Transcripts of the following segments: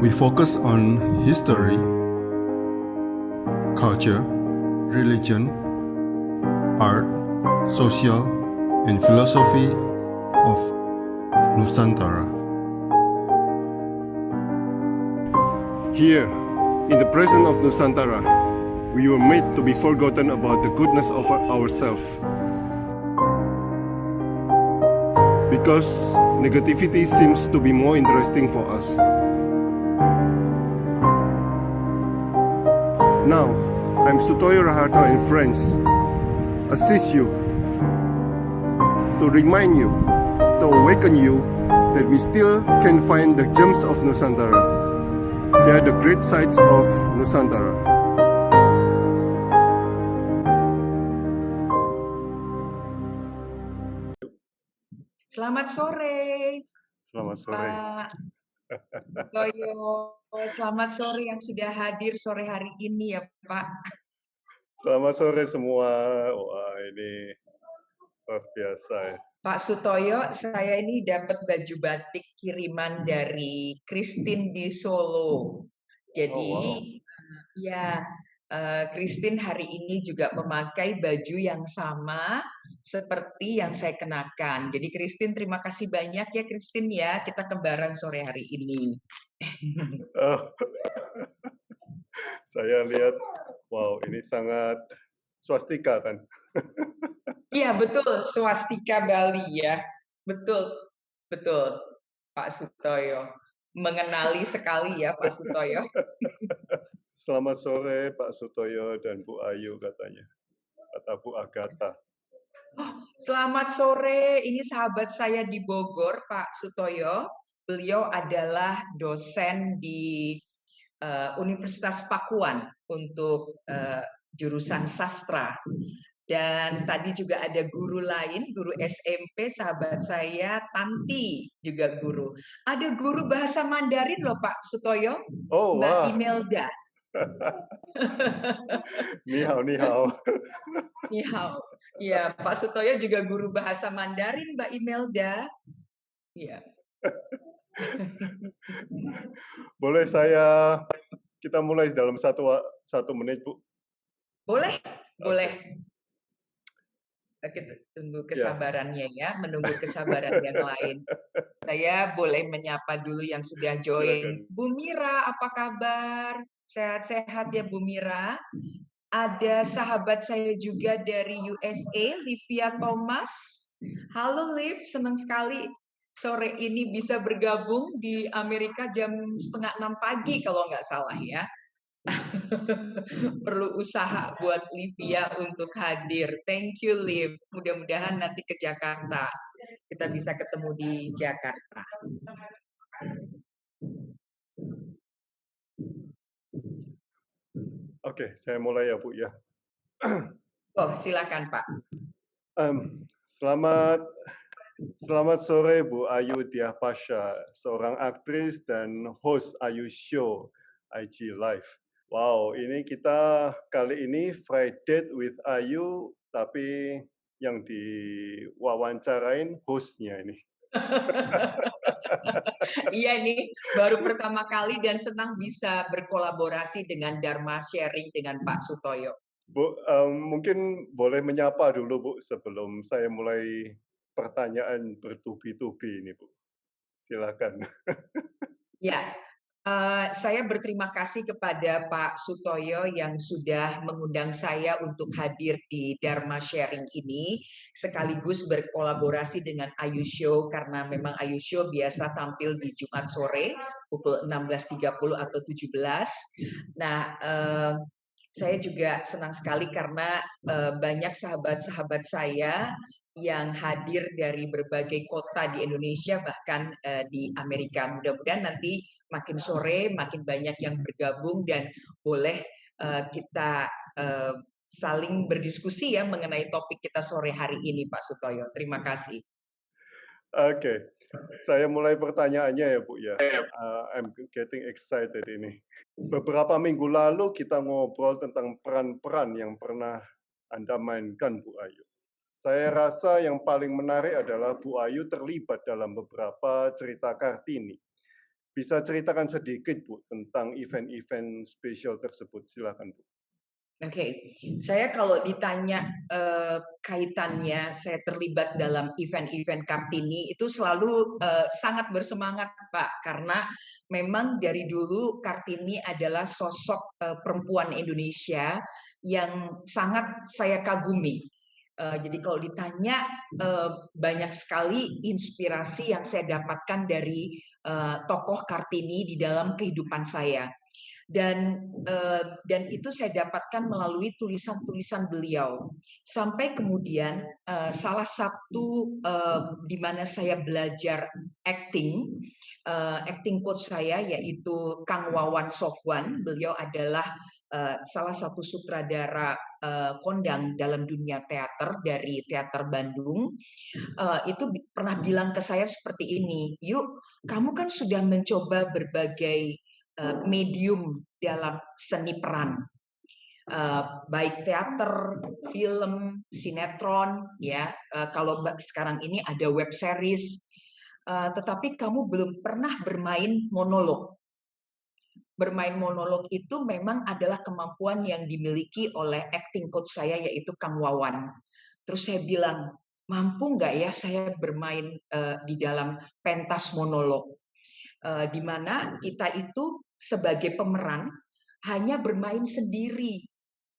We focus on history, culture, religion, art, social, and philosophy of Nusantara. Here, in the presence of Nusantara, we were made to be forgotten about the goodness of ourselves. Because negativity seems to be more interesting for us. Now, I'm Sutoyo Raharto and friends, assist you, to remind you, to awaken you that we still can find the gems of Nusantara. They are the great sights of Nusantara. Selamat sore, Selamat sore. Pak Sutoyo. Selamat sore yang sudah hadir sore hari ini ya, Pak. Selamat sore semua. Wah, ini luar biasa ya. Pak Sutoyo, saya ini dapat baju batik kiriman dari Christine di Solo. Jadi, ya, Christine hari ini juga memakai baju yang sama seperti yang saya kenakan. Jadi, Christine, terima kasih banyak ya, Christine ya. Kita kembaran sore hari ini. Oh, saya lihat, wow, ini sangat swastika kan? Iya, betul, swastika Bali ya. Betul, betul, Pak Sutoyo. Mengenali sekali ya, Pak Sutoyo. Selamat sore Pak Sutoyo dan Bu Ayu katanya. Kata Bu Agatha. Oh, selamat sore, ini sahabat saya di Bogor, Pak Sutoyo. Beliau adalah dosen di Universitas Pakuan untuk jurusan sastra. Dan tadi juga ada guru lain, guru SMP, sahabat saya, Tanti, juga guru. Ada guru bahasa Mandarin loh Pak Sutoyo, Oh, Mbak wah. Imelda. Ni hao, ni hao. Ni hao. Ya, Pak Sutoyo juga guru bahasa Mandarin, Mbak Imelda. Ya. Boleh kita mulai dalam satu menit, Bu? Boleh, boleh. Kita tunggu kesabarannya ya, menunggu kesabaran yang lain. Saya boleh menyapa dulu yang sudah join. Bu Mira, apa kabar? Sehat-sehat ya Bu Mira. Ada sahabat saya juga dari USA, Livia Thomas. Halo Liv, senang sekali sore ini bisa bergabung di Amerika jam 5:30 pagi kalau nggak salah ya. Perlu usaha buat Livia untuk hadir. Thank you, Liv. Mudah-mudahan nanti ke Jakarta. Kita bisa ketemu di Jakarta. Oke, saya mulai ya, Bu ya. Oh, silakan Pak. Selamat sore Bu Ayu Diah Pasha, seorang aktris dan host Ayu Show IG Live. Wow, ini kita kali ini Friday Date with Ayu, tapi yang diwawancarain hostnya ini. Iya nih, baru pertama kali dan senang bisa berkolaborasi dengan Dharma Sharing dengan Pak Sutoyo. Bu, mungkin boleh menyapa dulu Bu sebelum saya mulai pertanyaan bertubi-tubi ini Bu. Silakan. Ya, saya berterima kasih kepada Pak Sutoyo yang sudah mengundang saya untuk hadir di Dharma Sharing ini, sekaligus berkolaborasi dengan Ayu Show, karena memang Ayu Show biasa tampil di Jumat sore, pukul 16.30 atau 17. Nah, saya juga senang sekali karena banyak sahabat-sahabat saya yang hadir dari berbagai kota di Indonesia, bahkan di Amerika. Mudah-mudahan nanti makin sore makin banyak yang bergabung dan boleh kita saling berdiskusi ya mengenai topik kita sore hari ini, Pak Sutoyo. Terima kasih. Oke, saya mulai pertanyaannya ya Bu ya. I'm getting excited ini. Beberapa minggu lalu kita ngobrol tentang peran-peran yang pernah Anda mainkan Bu Ayu. Saya rasa yang paling menarik adalah Bu Ayu terlibat dalam beberapa cerita Kartini. Bisa ceritakan sedikit Bu tentang event-event spesial tersebut, silakan Bu. Oke, saya kalau ditanya kaitannya saya terlibat dalam event-event Kartini itu selalu sangat bersemangat Pak, karena memang dari dulu Kartini adalah sosok perempuan Indonesia yang sangat saya kagumi. Jadi kalau ditanya banyak sekali inspirasi yang saya dapatkan dari tokoh Kartini di dalam kehidupan saya. Dan itu saya dapatkan melalui tulisan-tulisan beliau. Sampai kemudian salah satu di mana saya belajar acting, acting coach saya yaitu Kang Wawan Sofwan. Beliau adalah salah satu sutradara kondang dalam dunia teater dari Teater Bandung. Itu pernah bilang ke saya seperti ini, "Yuk, kamu kan sudah mencoba berbagai medium dalam seni peran, baik teater, film, sinetron, ya. Kalau sekarang ini ada web series, tetapi kamu belum pernah bermain monolog. Bermain monolog itu memang adalah kemampuan yang dimiliki oleh acting coach saya yaitu Kang Wawan." Terus saya bilang, mampu nggak ya saya bermain di dalam pentas monolog? Di mana kita itu sebagai pemeran hanya bermain sendiri,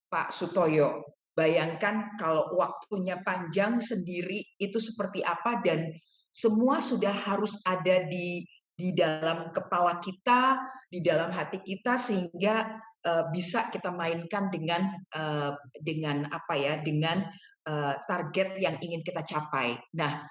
Pak Sutoyo. Bayangkan kalau waktunya panjang sendiri itu seperti apa, dan semua sudah harus ada di dalam kepala kita, di dalam hati kita, sehingga bisa kita mainkan dengan apa ya, dengan target yang ingin kita capai. Nah,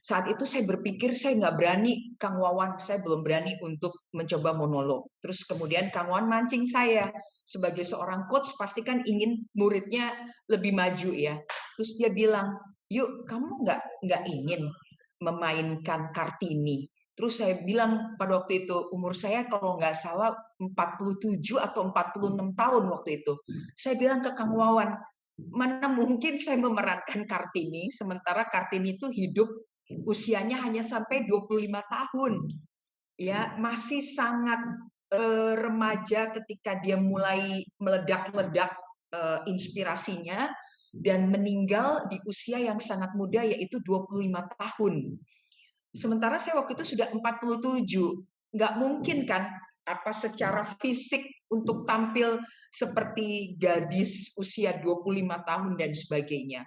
saat itu saya berpikir saya nggak berani, Kang Wawan, saya belum berani untuk mencoba monolog. Terus kemudian Kang Wawan mancing saya, sebagai seorang coach pasti kan ingin muridnya lebih maju ya. Terus dia bilang, "Yuk, kamu nggak ingin memainkan Kartini?" Terus saya bilang pada waktu itu, umur saya kalau nggak salah 47 atau 46 tahun waktu itu. Saya bilang ke Kang Wawan, mana mungkin saya memerankan Kartini, sementara Kartini itu hidup usianya hanya sampai 25 tahun. Ya, masih sangat remaja ketika dia mulai meledak-ledak inspirasinya, dan meninggal di usia yang sangat muda yaitu 25 tahun. Sementara saya waktu itu sudah 47. Nggak mungkin kan apa secara fisik untuk tampil seperti gadis usia 25 tahun dan sebagainya.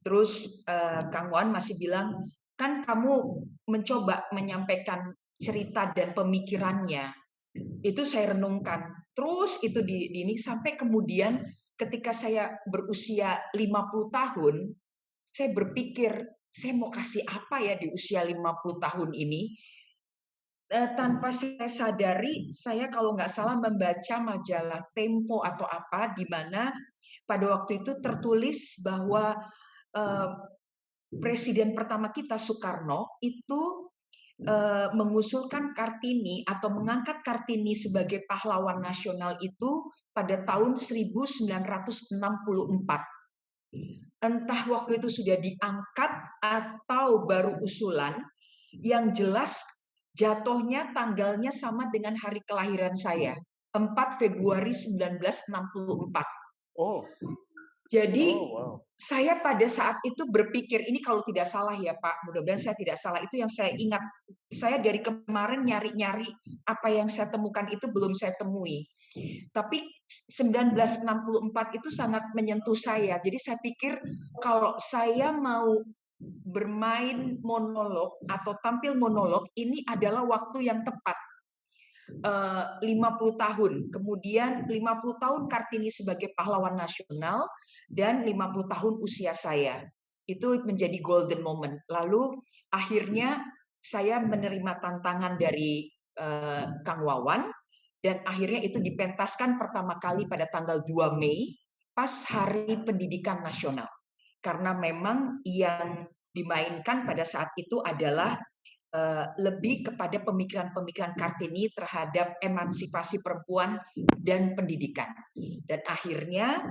Terus Kang Wan masih bilang, kan kamu mencoba menyampaikan cerita dan pemikirannya. Itu saya renungkan. Terus itu di ini sampai kemudian ketika saya berusia 50 tahun, saya berpikir, saya mau kasih apa ya di usia 50 tahun ini? Tanpa saya sadari, saya kalau nggak salah membaca majalah Tempo atau apa, di mana pada waktu itu tertulis bahwa Presiden pertama kita Soekarno itu mengusulkan Kartini atau mengangkat Kartini sebagai pahlawan nasional itu pada tahun 1964. Entah waktu itu sudah diangkat atau baru usulan, yang jelas jatuhnya tanggalnya sama dengan hari kelahiran saya, 4 Februari 1964. Oh. Jadi wow. saya pada saat itu berpikir, ini kalau tidak salah ya Pak, mudah-mudahan saya tidak salah, itu yang saya ingat. Saya dari kemarin nyari-nyari apa yang saya temukan itu belum saya temui. Tapi 1964 itu sangat menyentuh saya. Jadi saya pikir kalau saya mau bermain monolog atau tampil monolog, ini adalah waktu yang tepat. 50 tahun. Kemudian 50 tahun Kartini sebagai pahlawan nasional dan 50 tahun usia saya. Itu menjadi golden moment. Lalu akhirnya saya menerima tantangan dari Kang Wawan, dan akhirnya itu dipentaskan pertama kali pada tanggal 2 Mei pas Hari Pendidikan Nasional. Karena memang yang dimainkan pada saat itu adalah lebih kepada pemikiran-pemikiran Kartini terhadap emansipasi perempuan dan pendidikan. Dan akhirnya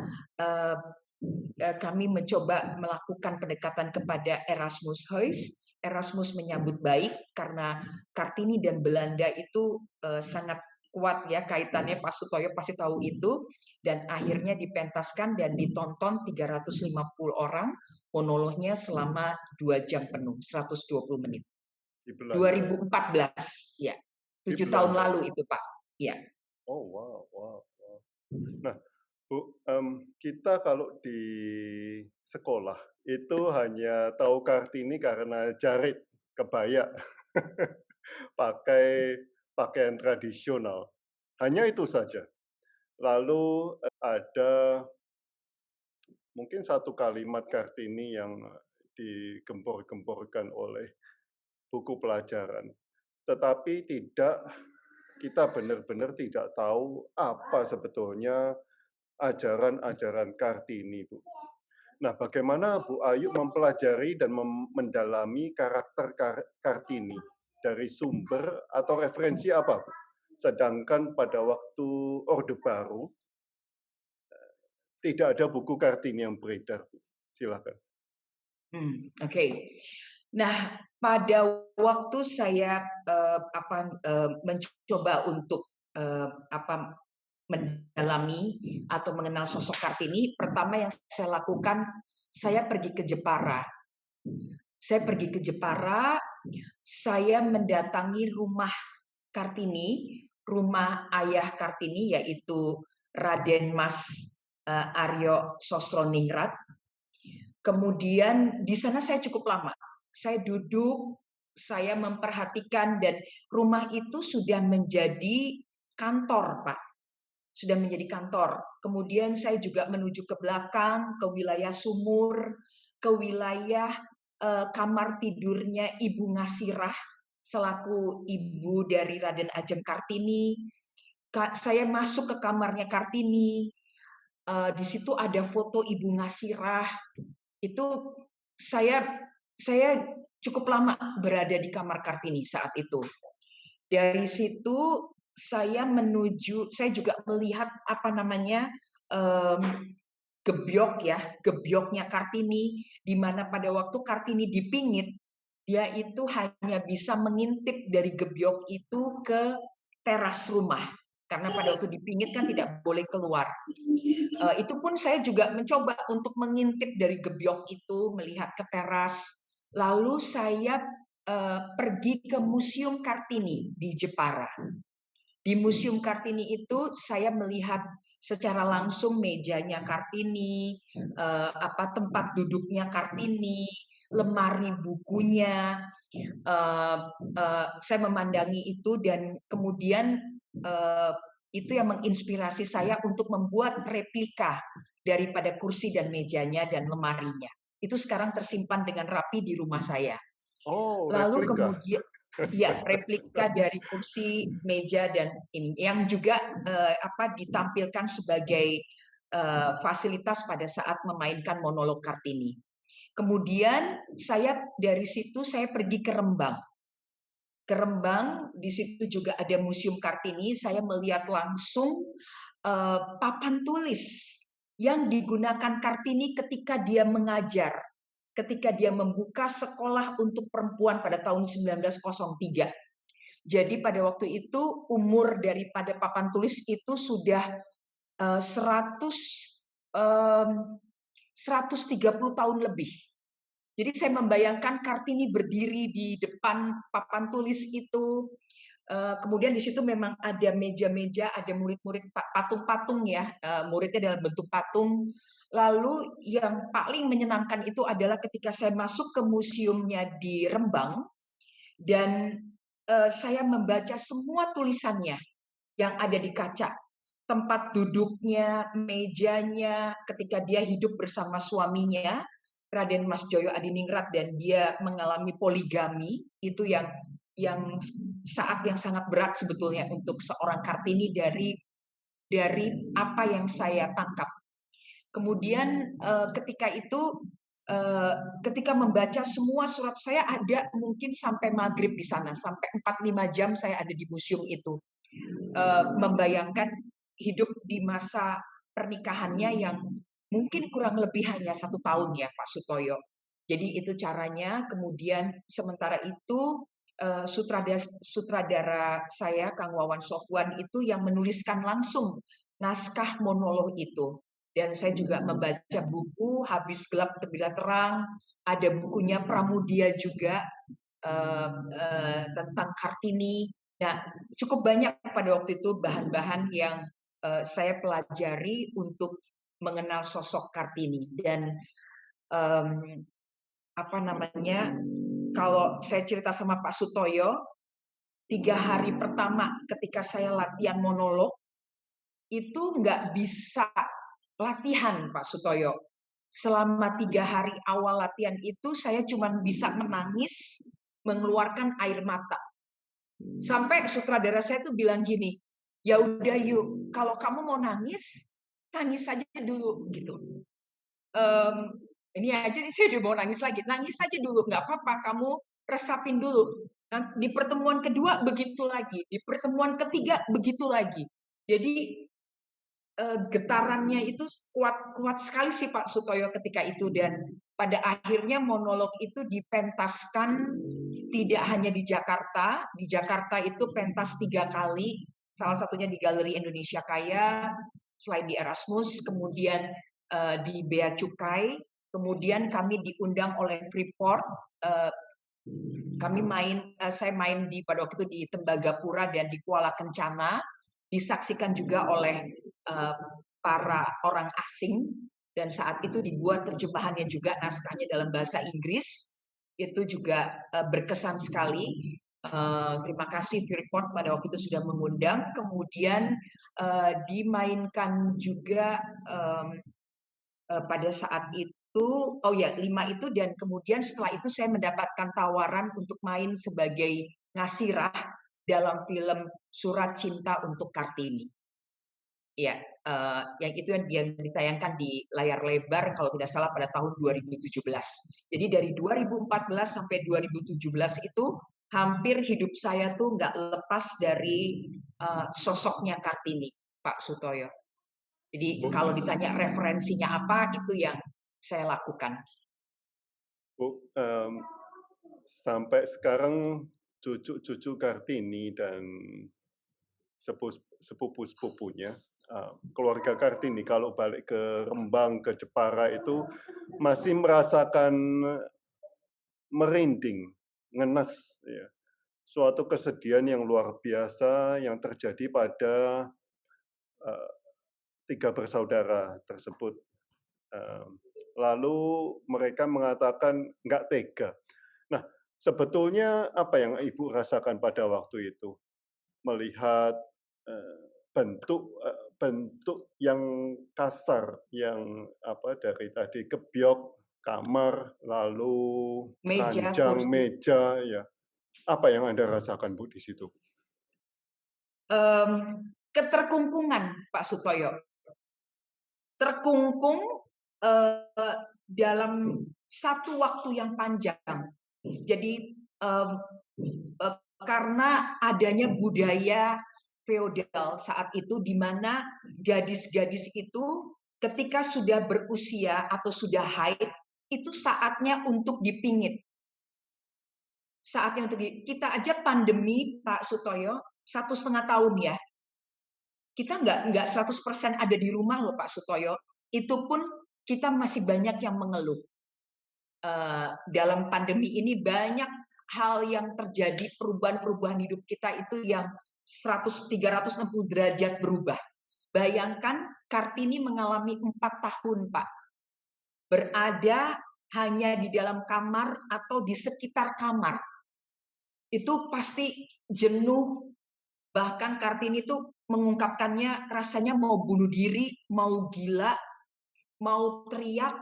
kami mencoba melakukan pendekatan kepada Erasmus Huygens. Erasmus menyambut baik karena Kartini dan Belanda itu sangat kuat ya kaitannya, Pak Sutoyo pasti tahu itu, dan akhirnya dipentaskan dan ditonton 350 orang monolognya selama 2 jam penuh, 120 menit. Di Belanda. 2014 ya. Di 7 tahun Belanda. lalu itu, Pak. Ya. Oh, wow, wow, wow. Nah, Bu, kita kalau di sekolah itu hanya tahu Kartini karena jarit, kebaya, pakai pakaian tradisional. Hanya itu saja. Lalu ada mungkin satu kalimat Kartini yang digempor-gemporkan oleh buku pelajaran. Tetapi kita benar-benar tidak tahu apa sebetulnya ajaran-ajaran Kartini, Bu. Nah, bagaimana Bu Ayu mempelajari dan mendalami karakter Kartini dari sumber atau referensi apa, Bu? Sedangkan pada waktu Orde Baru tidak ada buku Kartini yang beredar, Bu. Silakan. Oke. Nah, pada waktu saya mencoba untuk mendalami atau mengenal sosok Kartini, pertama yang saya lakukan, saya pergi ke Jepara. Saya mendatangi rumah Kartini, rumah ayah Kartini, yaitu Raden Mas Aryo Sosroningrat. Kemudian di sana saya cukup lama. Saya duduk, saya memperhatikan, dan rumah itu sudah menjadi kantor, Pak. Sudah menjadi kantor. Kemudian saya juga menuju ke belakang, ke wilayah sumur, ke wilayah kamar tidurnya Ibu Ngasirah, selaku ibu dari Raden Ajeng Kartini. Saya masuk ke kamarnya Kartini. Di situ ada foto Ibu Ngasirah. Itu saya cukup lama berada di kamar Kartini saat itu. Dari situ saya juga melihat gebyoknya Kartini, di mana pada waktu Kartini dipingit, dia itu hanya bisa mengintip dari gebyok itu ke teras rumah. Karena pada waktu dipingit kan tidak boleh keluar. Itu pun saya juga mencoba untuk mengintip dari gebyok itu, melihat ke teras. Lalu saya pergi ke Museum Kartini di Jepara. Di Museum Kartini itu saya melihat secara langsung mejanya Kartini, tempat duduknya Kartini, lemari bukunya. Saya memandangi itu dan kemudian itu yang menginspirasi saya untuk membuat replika daripada kursi dan mejanya dan lemarinya. Itu sekarang tersimpan dengan rapi di rumah saya. Oh, Lalu replika. kemudian replika dari kursi, meja, dan ini yang juga ditampilkan sebagai fasilitas pada saat memainkan monolog Kartini. Kemudian dari situ saya pergi ke Rembang. Di situ juga ada Museum Kartini. Saya melihat langsung papan tulis yang digunakan Kartini ketika dia mengajar, ketika dia membuka sekolah untuk perempuan pada tahun 1903. Jadi pada waktu itu umur daripada papan tulis itu sudah 130 tahun lebih. Jadi saya membayangkan Kartini berdiri di depan papan tulis itu. Kemudian di situ memang ada meja-meja, ada murid-murid, patung-patung ya, muridnya dalam bentuk patung. Lalu yang paling menyenangkan itu adalah ketika saya masuk ke museumnya di Rembang dan saya membaca semua tulisannya yang ada di kaca. Tempat duduknya, mejanya, ketika dia hidup bersama suaminya, Raden Mas Joyo Adiningrat, dan dia mengalami poligami, itu yang saat yang sangat berat sebetulnya untuk seorang Kartini dari apa yang saya tangkap. Kemudian ketika membaca semua surat, saya ada mungkin sampai maghrib di sana, sampai 4-5 jam saya ada di museum itu, membayangkan hidup di masa pernikahannya yang mungkin kurang lebih hanya 1 tahun ya Pak Sutoyo. Jadi itu caranya. Kemudian sementara itu sutradara saya Kang Wawan Sofwan itu yang menuliskan langsung naskah monolog itu. Dan saya juga membaca buku Habis Gelap Terbitlah Terang, ada bukunya Pramudia juga tentang Kartini. Nah, cukup banyak pada waktu itu bahan-bahan yang saya pelajari untuk mengenal sosok Kartini. Dan apa namanya, kalau saya cerita sama Pak Sutoyo, 3 hari pertama ketika saya latihan monolog, itu nggak bisa latihan Pak Sutoyo. Selama 3 hari awal latihan itu saya cuma bisa menangis, mengeluarkan air mata. Sampai sutradara saya tuh bilang gini, ya udah yuk, kalau kamu mau nangis, nangis saja dulu gitu. Ini aja saya udah mau nangis lagi, nangis saja dulu, nggak apa-apa, kamu resapin dulu. Nah, di pertemuan kedua begitu lagi, di pertemuan ketiga begitu lagi. Jadi getarannya itu kuat sekali sih Pak Sutoyo ketika itu, dan pada akhirnya monolog itu dipentaskan tidak hanya di Jakarta. Di Jakarta itu pentas 3 kali, salah satunya di Galeri Indonesia Kaya, selain di Erasmus, kemudian di Bea Cukai, kemudian kami diundang oleh Freeport. Saya main pada waktu itu di Tembagapura dan di Kuala Kencana, disaksikan juga oleh para orang asing, dan saat itu dibuat terjemahannya juga, naskahnya dalam bahasa Inggris. Itu juga berkesan sekali. Terima kasih Freeport pada waktu itu sudah mengundang. Kemudian dimainkan juga pada saat itu, 5 itu, dan kemudian setelah itu saya mendapatkan tawaran untuk main sebagai Ngasirah dalam film Surat Cinta untuk Kartini. Ya, yang itu yang ditayangkan di layar lebar kalau tidak salah pada tahun 2017. Jadi dari 2014 sampai 2017 itu hampir hidup saya tuh nggak lepas dari sosoknya Kartini, Pak Sutoyo. Jadi kalau ditanya referensinya apa, itu yang saya lakukan. Bu, sampai sekarang cucu-cucu Kartini dan sepupu-sepupunya, keluarga Kartini kalau balik ke Rembang, ke Jepara itu masih merasakan merinding, ngenes, ya. Suatu kesedihan yang luar biasa yang terjadi pada 3 bersaudara tersebut. Lalu mereka mengatakan nggak tega. Nah, sebetulnya apa yang Ibu rasakan pada waktu itu? Melihat bentuk yang kasar, yang dari tadi kebyok, kamar, lalu Meja, ranjang, kursi. meja, ya. Apa yang Anda rasakan, Bu, di situ? Keterkungkungan, Pak Sutoyo. Terkungkung dalam satu waktu yang panjang. Jadi karena adanya budaya feodal saat itu, di mana gadis-gadis itu ketika sudah berusia atau sudah haid, itu saatnya untuk dipingit. Saatnya untuk kita aja pandemi, Pak Sutoyo, 1,5 tahun ya. Kita nggak 100% ada di rumah loh Pak Sutoyo. Itu pun kita masih banyak yang mengeluh. Dalam pandemi ini banyak hal yang terjadi, perubahan-perubahan hidup kita itu yang 360 derajat berubah. Bayangkan Kartini mengalami 4 tahun, Pak. Berada hanya di dalam kamar atau di sekitar kamar. Itu pasti jenuh. Bahkan Kartini itu mengungkapkannya rasanya mau bunuh diri, mau gila, mau teriak.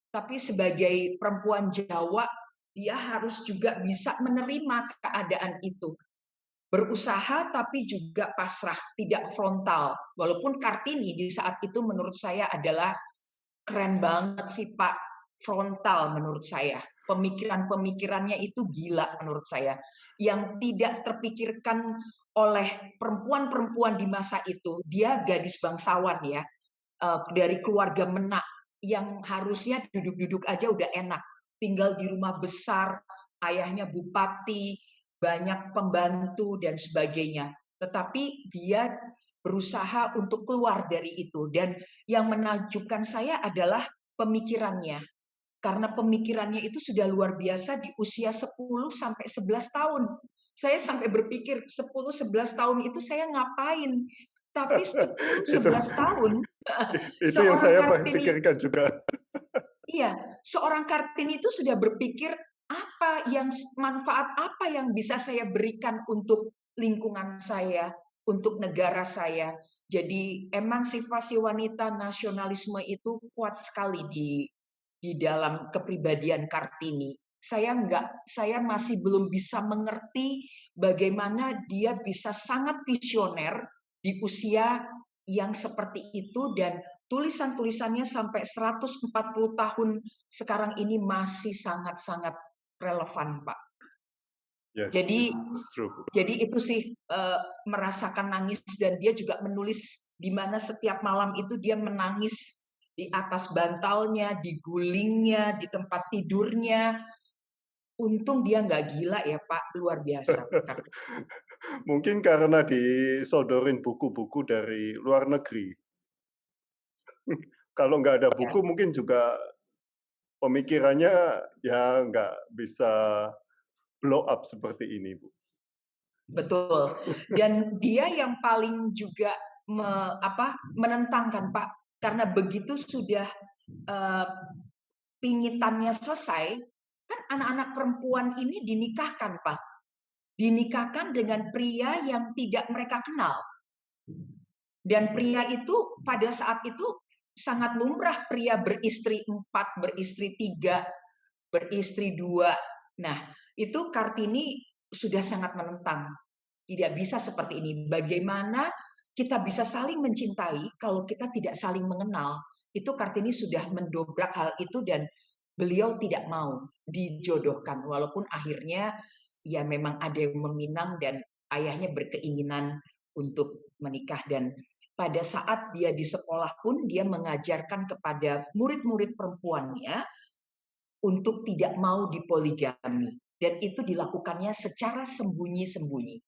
Tapi sebagai perempuan Jawa, dia harus juga bisa menerima keadaan itu. Berusaha tapi juga pasrah, tidak frontal. Walaupun Kartini di saat itu menurut saya adalah keren banget sih Pak, frontal menurut saya. Pemikiran-pemikirannya itu gila menurut saya. Yang tidak terpikirkan oleh perempuan-perempuan di masa itu. Dia gadis bangsawan ya, dari keluarga menak, yang harusnya duduk-duduk aja udah enak. tinggal di rumah besar, ayahnya bupati, banyak pembantu dan sebagainya. Tetapi dia berusaha untuk keluar dari itu. Dan yang menakjubkan saya adalah pemikirannya. Karena pemikirannya itu sudah luar biasa di usia 10 sampai 11 tahun. Saya sampai berpikir 10-11 tahun itu saya ngapain? Tapi itu 10-11 tahun itu yang seorang saya Kartini, pikirkan juga. iya, seorang Kartini itu sudah berpikir manfaat apa yang bisa saya berikan untuk lingkungan saya, untuk negara saya. Jadi emansipasi wanita, nasionalisme itu kuat sekali di dalam kepribadian Kartini. Saya masih belum bisa mengerti bagaimana dia bisa sangat visioner di usia yang seperti itu, dan tulisan-tulisannya sampai 140 tahun sekarang ini masih sangat-sangat relevan, Pak. Yes, Jadi it's true. jadi itu sih merasakan nangis, dan dia juga menulis di mana setiap malam itu dia menangis di atas bantalnya, di gulingnya, di tempat tidurnya. Untung dia nggak gila ya Pak, luar biasa. Mungkin karena disodorin buku-buku dari luar negeri. Kalau nggak ada Ya, buku mungkin juga pemikirannya ya nggak bisa blow up seperti ini, Bu. betul. Dan dia yang paling juga menentangkan Pak, karena begitu sudah pingitannya selesai, kan anak-anak perempuan ini dinikahkan Pak. Dinikahkan dengan pria yang tidak mereka kenal. Dan pria itu pada saat itu sangat lumrah, pria beristri 4, beristri 3, beristri 2. Nah, itu Kartini sudah sangat menentang. Tidak bisa seperti ini. Bagaimana kita bisa saling mencintai kalau kita tidak saling mengenal? Itu Kartini sudah mendobrak hal itu, dan beliau tidak mau dijodohkan. Walaupun akhirnya ya memang ada yang meminang dan ayahnya berkeinginan untuk menikah. Dan pada saat dia di sekolah pun dia mengajarkan kepada murid-murid perempuannya untuk tidak mau dipoligami. Dan itu dilakukannya secara sembunyi-sembunyi.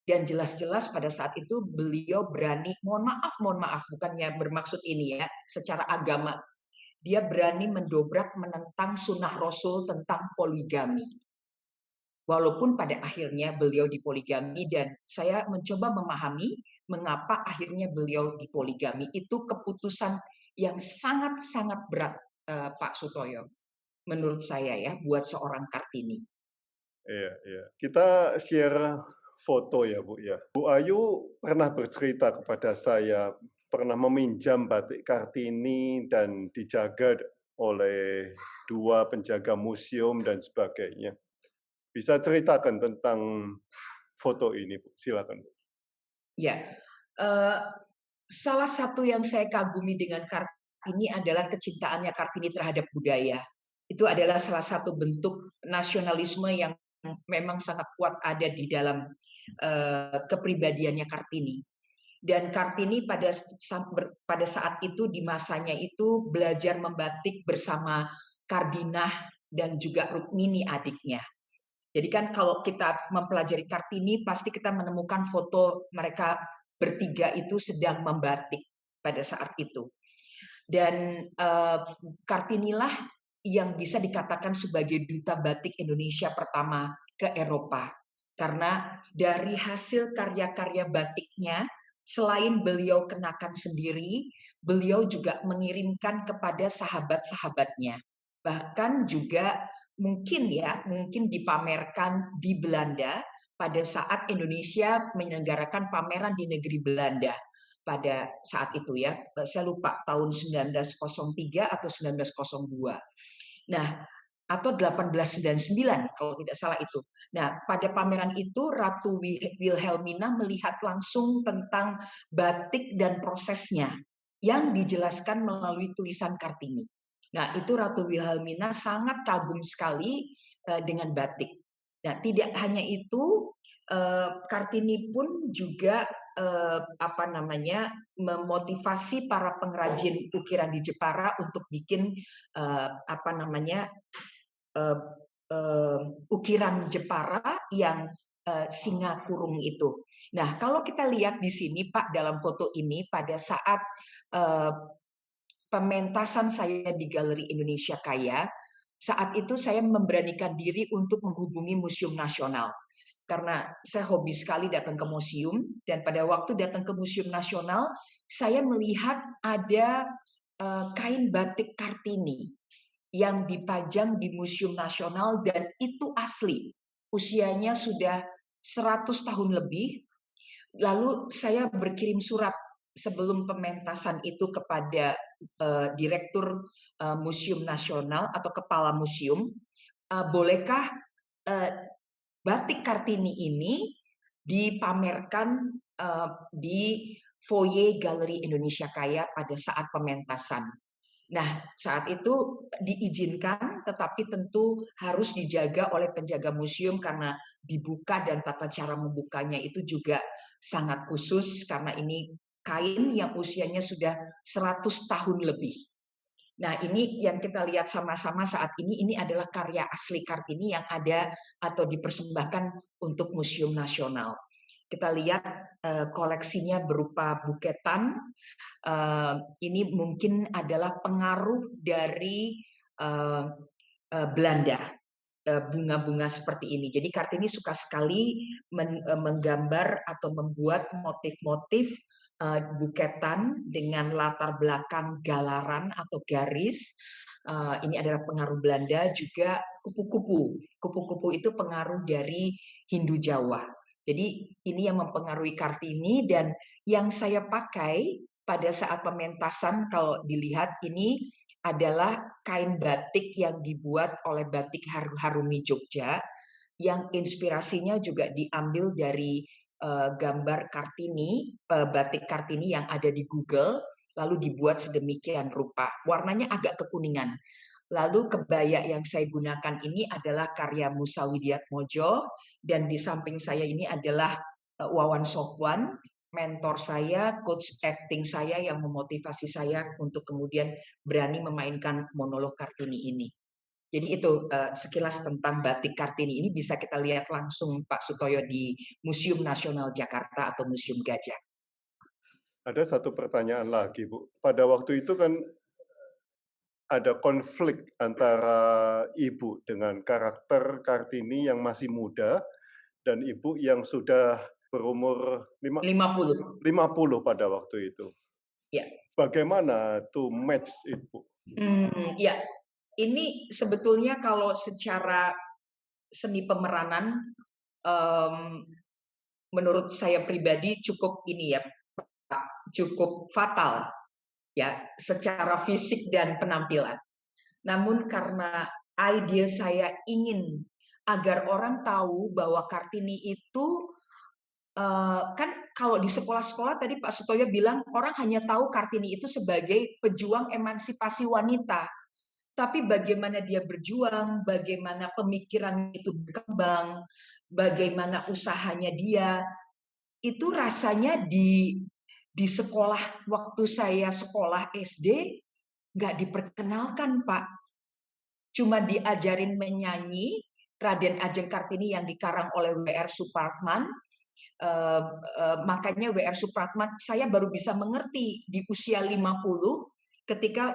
Dan jelas-jelas pada saat itu beliau berani, mohon maaf, bukannya bermaksud ini ya, secara agama, dia berani mendobrak, menentang sunnah Rasul tentang poligami. Walaupun pada akhirnya beliau dipoligami, dan saya mencoba memahami mengapa akhirnya beliau dipoligami. Itu keputusan yang sangat-sangat berat, Pak Sutoyo, menurut saya ya, buat seorang Kartini. Iya, iya. Kita share foto ya, Bu, ya. Bu Ayu pernah bercerita kepada saya, pernah meminjam batik Kartini dan dijaga oleh 2 penjaga museum dan sebagainya. Bisa ceritakan tentang foto ini, Bu? Silakan, Bu. Ya, salah satu yang saya kagumi dengan Kartini adalah kecintaannya Kartini terhadap budaya. Itu adalah salah satu bentuk nasionalisme yang memang sangat kuat ada di dalam kepribadiannya Kartini. Dan Kartini pada saat itu, di masanya itu, belajar membatik bersama Kardinah dan juga Rukmini adiknya. Jadi kan kalau kita mempelajari Kartini, pasti kita menemukan foto mereka bertiga itu sedang membatik pada saat itu. Dan Kartinilah yang bisa dikatakan sebagai duta batik Indonesia pertama ke Eropa. Karena dari hasil karya-karya batiknya, selain beliau kenakan sendiri, beliau juga mengirimkan kepada sahabat-sahabatnya. Bahkan juga mungkin dipamerkan di Belanda pada saat Indonesia menyelenggarakan pameran di negeri Belanda pada saat itu ya. Saya lupa tahun 1903 atau 1902. Nah, atau 1899 kalau tidak salah itu. Nah, pada pameran itu Ratu Wilhelmina melihat langsung tentang batik dan prosesnya yang dijelaskan melalui tulisan Kartini. Nah, itu Ratu Wilhelmina sangat kagum sekali dengan batik. Nah, tidak hanya itu, Kartini pun juga memotivasi para pengrajin ukiran di Jepara untuk bikin uh, ukiran Jepara yang singa kurung itu. Nah, kalau kita lihat di sini Pak dalam foto ini pada saat pementasan saya di Galeri Indonesia Kaya, saat itu saya memberanikan diri untuk menghubungi Museum Nasional. Karena saya hobi sekali datang ke museum, dan pada waktu datang ke Museum Nasional, saya melihat ada kain batik Kartini yang dipajang di Museum Nasional, dan itu asli. Usianya sudah 100 tahun lebih. Lalu saya berkirim surat sebelum pementasan itu kepada Direktur Museum Nasional atau Kepala Museum, bolehkah batik Kartini ini dipamerkan di foyer Galeri Indonesia Kaya pada saat pementasan. Nah, saat itu diizinkan, tetapi tentu harus dijaga oleh penjaga museum karena dibuka dan tata cara membukanya itu juga sangat khusus karena ini kain yang usianya sudah 100 tahun lebih. Nah, ini yang kita lihat sama-sama saat ini adalah karya asli Kartini yang ada atau dipersembahkan untuk Museum Nasional. Kita lihat koleksinya berupa buketan. Ini mungkin adalah pengaruh dari Belanda, bunga-bunga seperti ini. Jadi Kartini suka sekali menggambar atau membuat motif-motif buketan dengan latar belakang galaran atau garis. Ini adalah pengaruh Belanda, juga kupu-kupu. Kupu-kupu itu pengaruh dari Hindu Jawa. Jadi ini yang mempengaruhi Kartini, dan yang saya pakai pada saat pementasan kalau dilihat ini adalah kain batik yang dibuat oleh Batik Harumi Jogja, yang inspirasinya juga diambil dari gambar Kartini, batik Kartini yang ada di Google, lalu dibuat sedemikian rupa. Warnanya agak kekuningan. Lalu kebaya yang saya gunakan ini adalah karya Musa Widiatmodjo, dan di samping saya ini adalah Wawan Sofwan, mentor saya, coach acting saya yang memotivasi saya untuk kemudian berani memainkan monolog Kartini ini. Jadi itu sekilas tentang batik Kartini ini, bisa kita lihat langsung Pak Sutoyo di Museum Nasional Jakarta atau Museum Gajah. Ada satu pertanyaan lagi, Bu. Pada waktu itu kan ada konflik antara Ibu dengan karakter Kartini yang masih muda dan Ibu yang sudah berumur 50 pada waktu itu. Ya. Bagaimana to match itu? Ya, ini sebetulnya kalau secara seni pemeranan, menurut saya pribadi cukup ini ya, cukup fatal ya secara fisik dan penampilan. Namun karena ide saya ingin agar orang tahu bahwa Kartini itu kan kalau di sekolah-sekolah tadi Pak Sutoyo bilang orang hanya tahu Kartini itu sebagai pejuang emansipasi wanita. Tapi bagaimana dia berjuang, bagaimana pemikiran itu berkembang, bagaimana usahanya dia, itu rasanya di sekolah, waktu saya sekolah SD, nggak diperkenalkan, Pak. Cuma diajarin menyanyi, Raden Ajeng Kartini yang dikarang oleh W.R. Supratman. Makanya W.R. Supratman, saya baru bisa mengerti di usia 50, ketika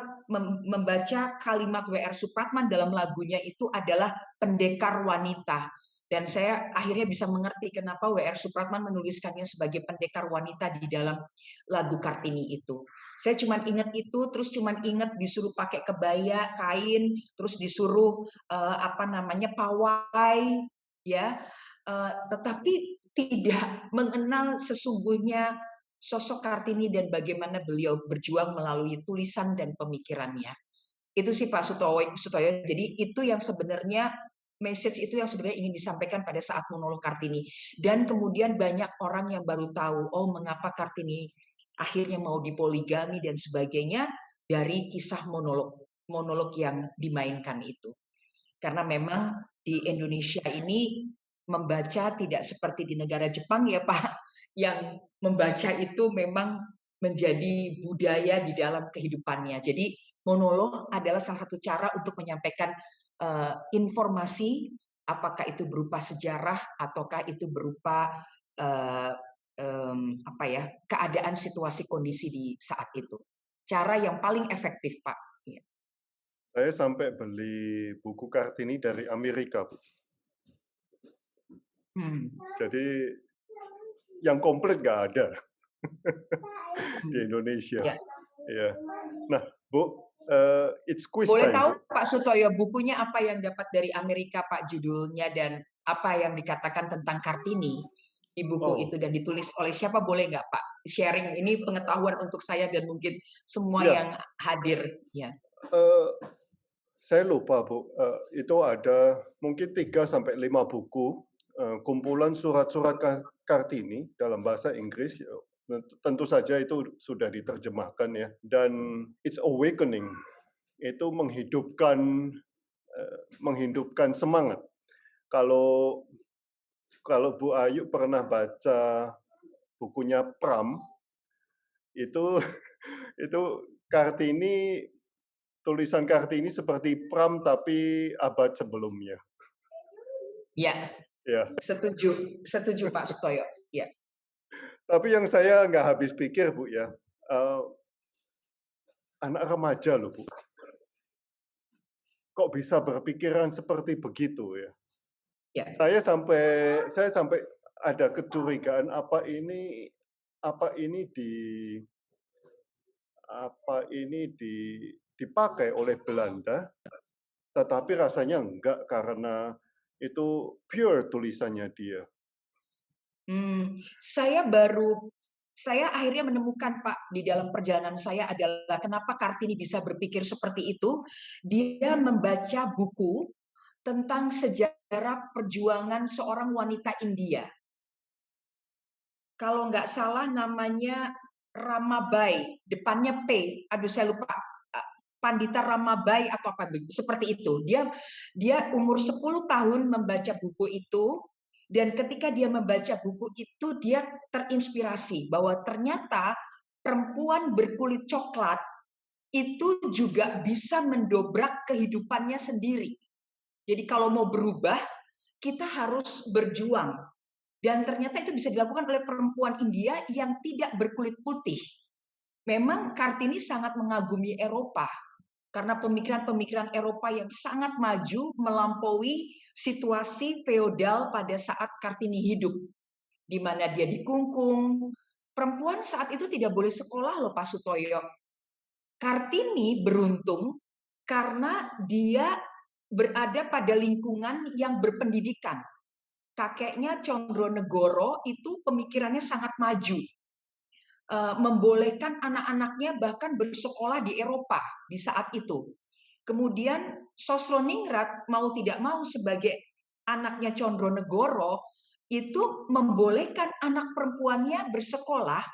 membaca kalimat W.R. Supratman dalam lagunya itu adalah pendekar wanita. Dan saya akhirnya bisa mengerti kenapa W.R. Supratman menuliskannya sebagai pendekar wanita di dalam lagu Kartini itu. Saya cuma ingat itu, terus cuma ingat disuruh pakai kebaya, kain, terus disuruh pawai, ya. Tetapi tidak mengenal sesungguhnya sosok Kartini dan bagaimana beliau berjuang melalui tulisan dan pemikirannya. Itu sih Pak Sutoyo. Jadi itu yang sebenarnya message itu yang sebenarnya ingin disampaikan pada saat monolog Kartini. Dan kemudian banyak orang yang baru tahu, oh mengapa Kartini akhirnya mau dipoligami dan sebagainya dari kisah monolog yang dimainkan itu. Karena memang di Indonesia ini membaca tidak seperti di negara Jepang ya Pak, yang membaca itu memang menjadi budaya di dalam kehidupannya. Jadi monolog adalah salah satu cara untuk menyampaikan informasi, apakah itu berupa sejarah ataukah itu berupa keadaan situasi kondisi di saat itu. Cara yang paling efektif, Pak. Iya. Saya sampai beli buku Kartini dari Amerika, Bu. Jadi yang komplit nggak ada di Indonesia. Ya. Ya. Nah, Bu, it's quiz Boleh time, tahu Bu. Pak Sutoyo bukunya apa yang dapat dari Amerika, Pak, judulnya dan apa yang dikatakan tentang Kartini di buku itu dan ditulis oleh siapa, boleh nggak Pak? Sharing ini pengetahuan untuk saya dan mungkin semua Ya. yang hadir. Ya. Saya lupa, Bu. Itu ada mungkin 3-5 buku kumpulan surat-surat Kartini dalam bahasa Inggris. Tentu saja itu sudah diterjemahkan ya. Dan It's Awakening itu menghidupkan semangat. Kalau Bu Ayu pernah baca bukunya Pram, itu Kartini, tulisan Kartini seperti Pram tapi abad sebelumnya. Ya. Ya. Setuju Pak Sutoyo. Ya. Tapi yang saya nggak habis pikir, Bu, ya, anak remaja loh, Bu. Kok bisa berpikiran seperti begitu ya? Ya. Saya sampai ada kecurigaan apa ini dipakai oleh Belanda, tetapi rasanya enggak karena itu pure tulisannya dia. Saya akhirnya menemukan, Pak, di dalam perjalanan saya adalah kenapa Kartini bisa berpikir seperti itu. Dia membaca buku tentang sejarah perjuangan seorang wanita India. Kalau nggak salah namanya Ramabai, depannya P. Aduh, saya lupa. Pandita Ramabai atau apa seperti itu. Dia umur 10 tahun membaca buku itu. Dan ketika dia membaca buku itu, dia terinspirasi bahwa ternyata perempuan berkulit coklat itu juga bisa mendobrak kehidupannya sendiri. Jadi kalau mau berubah, kita harus berjuang. Dan ternyata itu bisa dilakukan oleh perempuan India yang tidak berkulit putih. Memang Kartini sangat mengagumi Eropa, karena pemikiran-pemikiran Eropa yang sangat maju melampaui situasi feodal pada saat Kartini hidup, di mana dia dikungkung. Perempuan saat itu tidak boleh sekolah loh, Pak Sutoyo. Kartini beruntung karena dia berada pada lingkungan yang berpendidikan. Kakeknya Condronegoro itu pemikirannya sangat maju. Membolehkan anak-anaknya bahkan bersekolah di Eropa di saat itu. Kemudian Sosroningrat mau tidak mau sebagai anaknya Condronegoro itu membolehkan anak perempuannya bersekolah,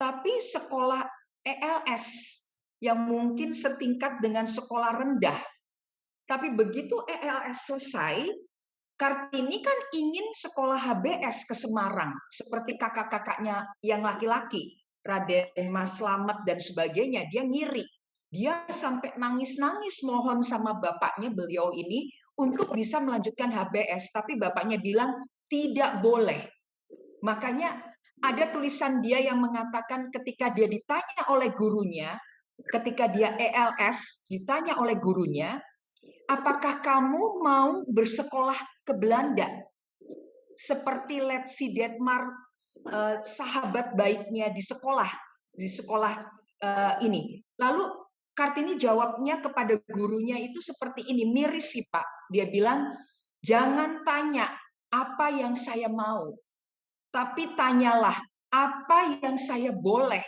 tapi sekolah ELS yang mungkin setingkat dengan sekolah rendah. Tapi begitu ELS selesai, Kartini kan ingin sekolah HBS ke Semarang, seperti kakak-kakaknya yang laki-laki. Raden Mas Slamet dan sebagainya, dia ngiri. Dia sampai nangis-nangis mohon sama bapaknya beliau ini untuk bisa melanjutkan HBS, tapi bapaknya bilang tidak boleh. Makanya ada tulisan dia yang mengatakan ketika dia ditanya oleh gurunya, ketika dia ELS ditanya oleh gurunya, apakah kamu mau bersekolah ke Belanda? Seperti Letsi Detmar, sahabat baiknya di sekolah ini. Lalu Kartini jawabnya kepada gurunya itu seperti ini, miris sih Pak. Dia bilang, jangan tanya apa yang saya mau, tapi tanyalah apa yang saya boleh.